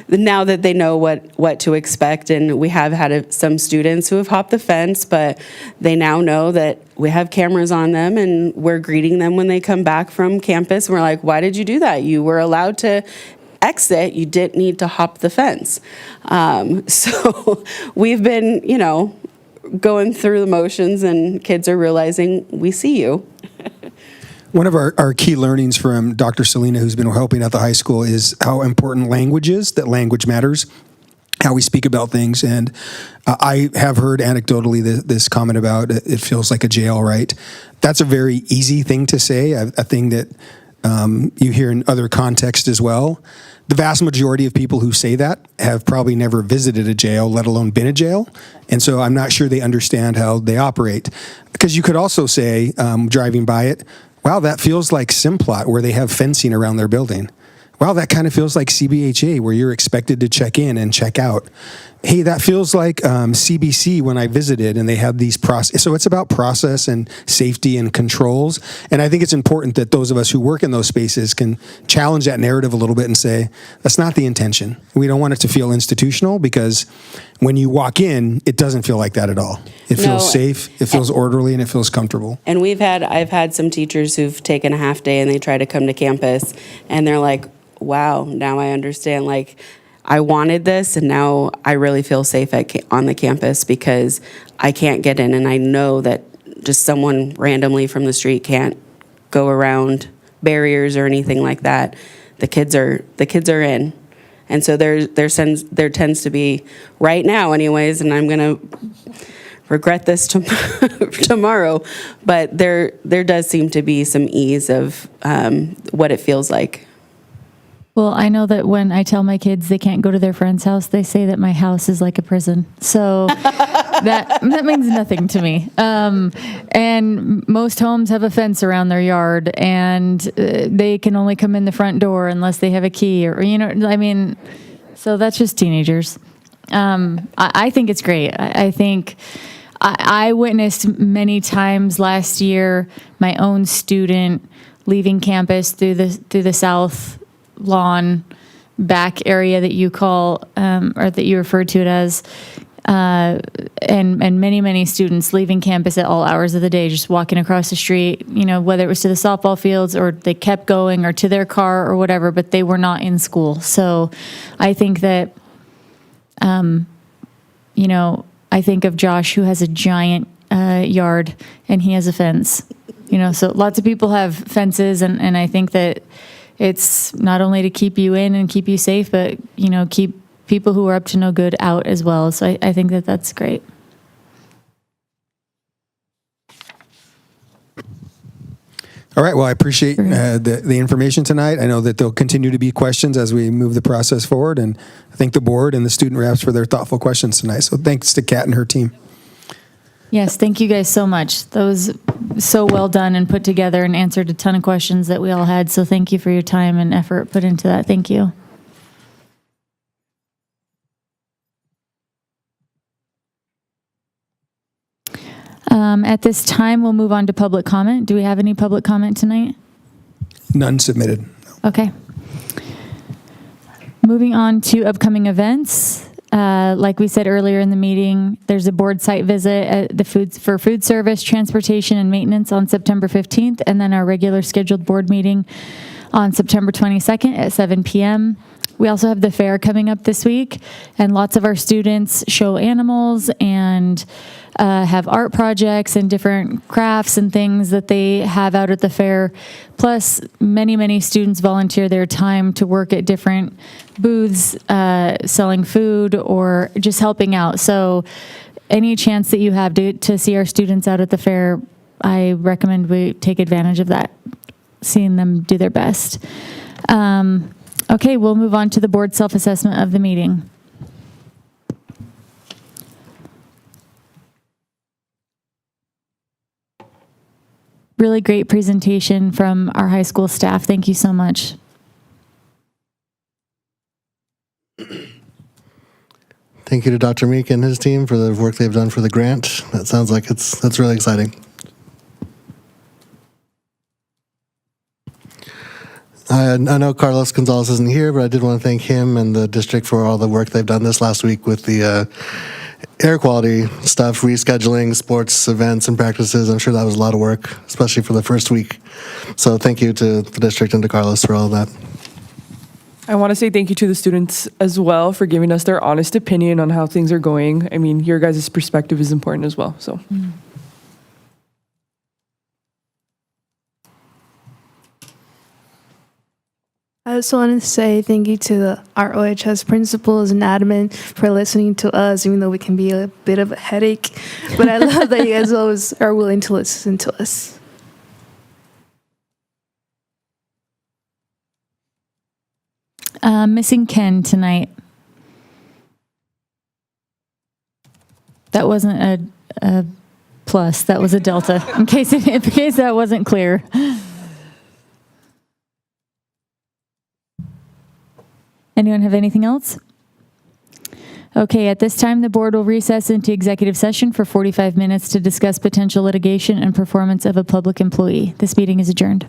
Now that they know what to expect, and we have had some students who have hopped the fence, but they now know that we have cameras on them and we're greeting them when they come back from campus. And we're like, why did you do that? You were allowed to exit. You didn't need to hop the fence. So we've been, going through the motions, and kids are realizing we see you. One of our key learnings from Dr. Selena, who's been helping at the high school, is how important language is, that language matters, how we speak about things. And I have heard anecdotally this comment about it feels like a jail, right? That's a very easy thing to say, a thing that you hear in other contexts as well. The vast majority of people who say that have probably never visited a jail, let alone been a jail. And so I'm not sure they understand how they operate. Because you could also say, driving by it, wow, that feels like Simplot, where they have fencing around their building. Wow, that kind of feels like CBHA, where you're expected to check in and check out. Hey, that feels like CBC when I visited, and they have these process. So it's about process and safety and controls. And I think it's important that those of us who work in those spaces can challenge that narrative a little bit and say, that's not the intention. We don't want it to feel institutional, because when you walk in, it doesn't feel like that at all. It feels safe, it feels orderly, and it feels comfortable. And I've had some teachers who've taken a half day and they try to come to campus, and they're like, wow, now I understand, like, I wanted this, and now I really feel safe on the campus because I can't get in, and I know that just someone randomly from the street can't go around barriers or anything like that. The kids are in. And so there tends to be, right now anyways, and I'm going to regret this tomorrow, but there does seem to be some ease of what it feels like. Well, I know that when I tell my kids they can't go to their friend's house, they say that my house is like a prison. So that means nothing to me. And most homes have a fence around their yard, and they can only come in the front door unless they have a key, so that's just teenagers. I think it's great. I think I witnessed many times last year my own student leaving campus through the south lawn back area that you call or that you refer to it as, and many students leaving campus at all hours of the day, just walking across the street, whether it was to the softball fields or they kept going or to their car or whatever, but they were not in school. So I think that I think of Josh, who has a giant yard, and he has a fence. So lots of people have fences, and I think that it's not only to keep you in and keep you safe, but, keep people who are up to no good out as well. So I think that that's great. All right. Well, I appreciate the information tonight. I know that there'll continue to be questions as we move the process forward, and I thank the board and the student reps for their thoughtful questions tonight. So thanks to Kat and her team. Yes, thank you guys so much. That was so well done and put together, and answered a ton of questions that we all had. So thank you for your time and effort put into that. Thank you. At this time, we'll move on to public comment. Do we have any public comment tonight? None submitted. Okay. Moving on to upcoming events. Like we said earlier in the meeting, there's a board site visit at for food service, transportation, and maintenance on September 15th, and then our regular scheduled board meeting on September 22nd at 7 p.m. We also have the fair coming up this week, and lots of our students show animals and have art projects and different crafts and things that they have out at the fair. Plus, many students volunteer their time to work at different booths, selling food or just helping out. So any chance that you have to see our students out at the fair, I recommend we take advantage of that, seeing them do their best. Okay, we'll move on to the board self-assessment of the meeting. Really great presentation from our high school staff. Thank you so much. Thank you to Dr. Meek and his team for the work they've done for the grant. That sounds like that's really exciting. I know Carlos Gonzalez isn't here, but I did want to thank him and the district for all the work they've done this last week with the air quality stuff, rescheduling sports events and practices. I'm sure that was a lot of work, especially for the first week. So thank you to the district and to Carlos for all of that. I want to say thank you to the students as well for giving us their honest opinion on how things are going. I mean, your guys' perspective is important as well, so. I also want to say thank you to our OHS principals and admin for listening to us, even though we can be a bit of a headache. But I love that you guys always are willing to listen to us. Missing Ken tonight. That wasn't a plus, that was a delta, in case that wasn't clear. Anyone have anything else? Okay, at this time, the board will recess into executive session for 45 minutes to discuss potential litigation and performance of a public employee. This meeting is adjourned.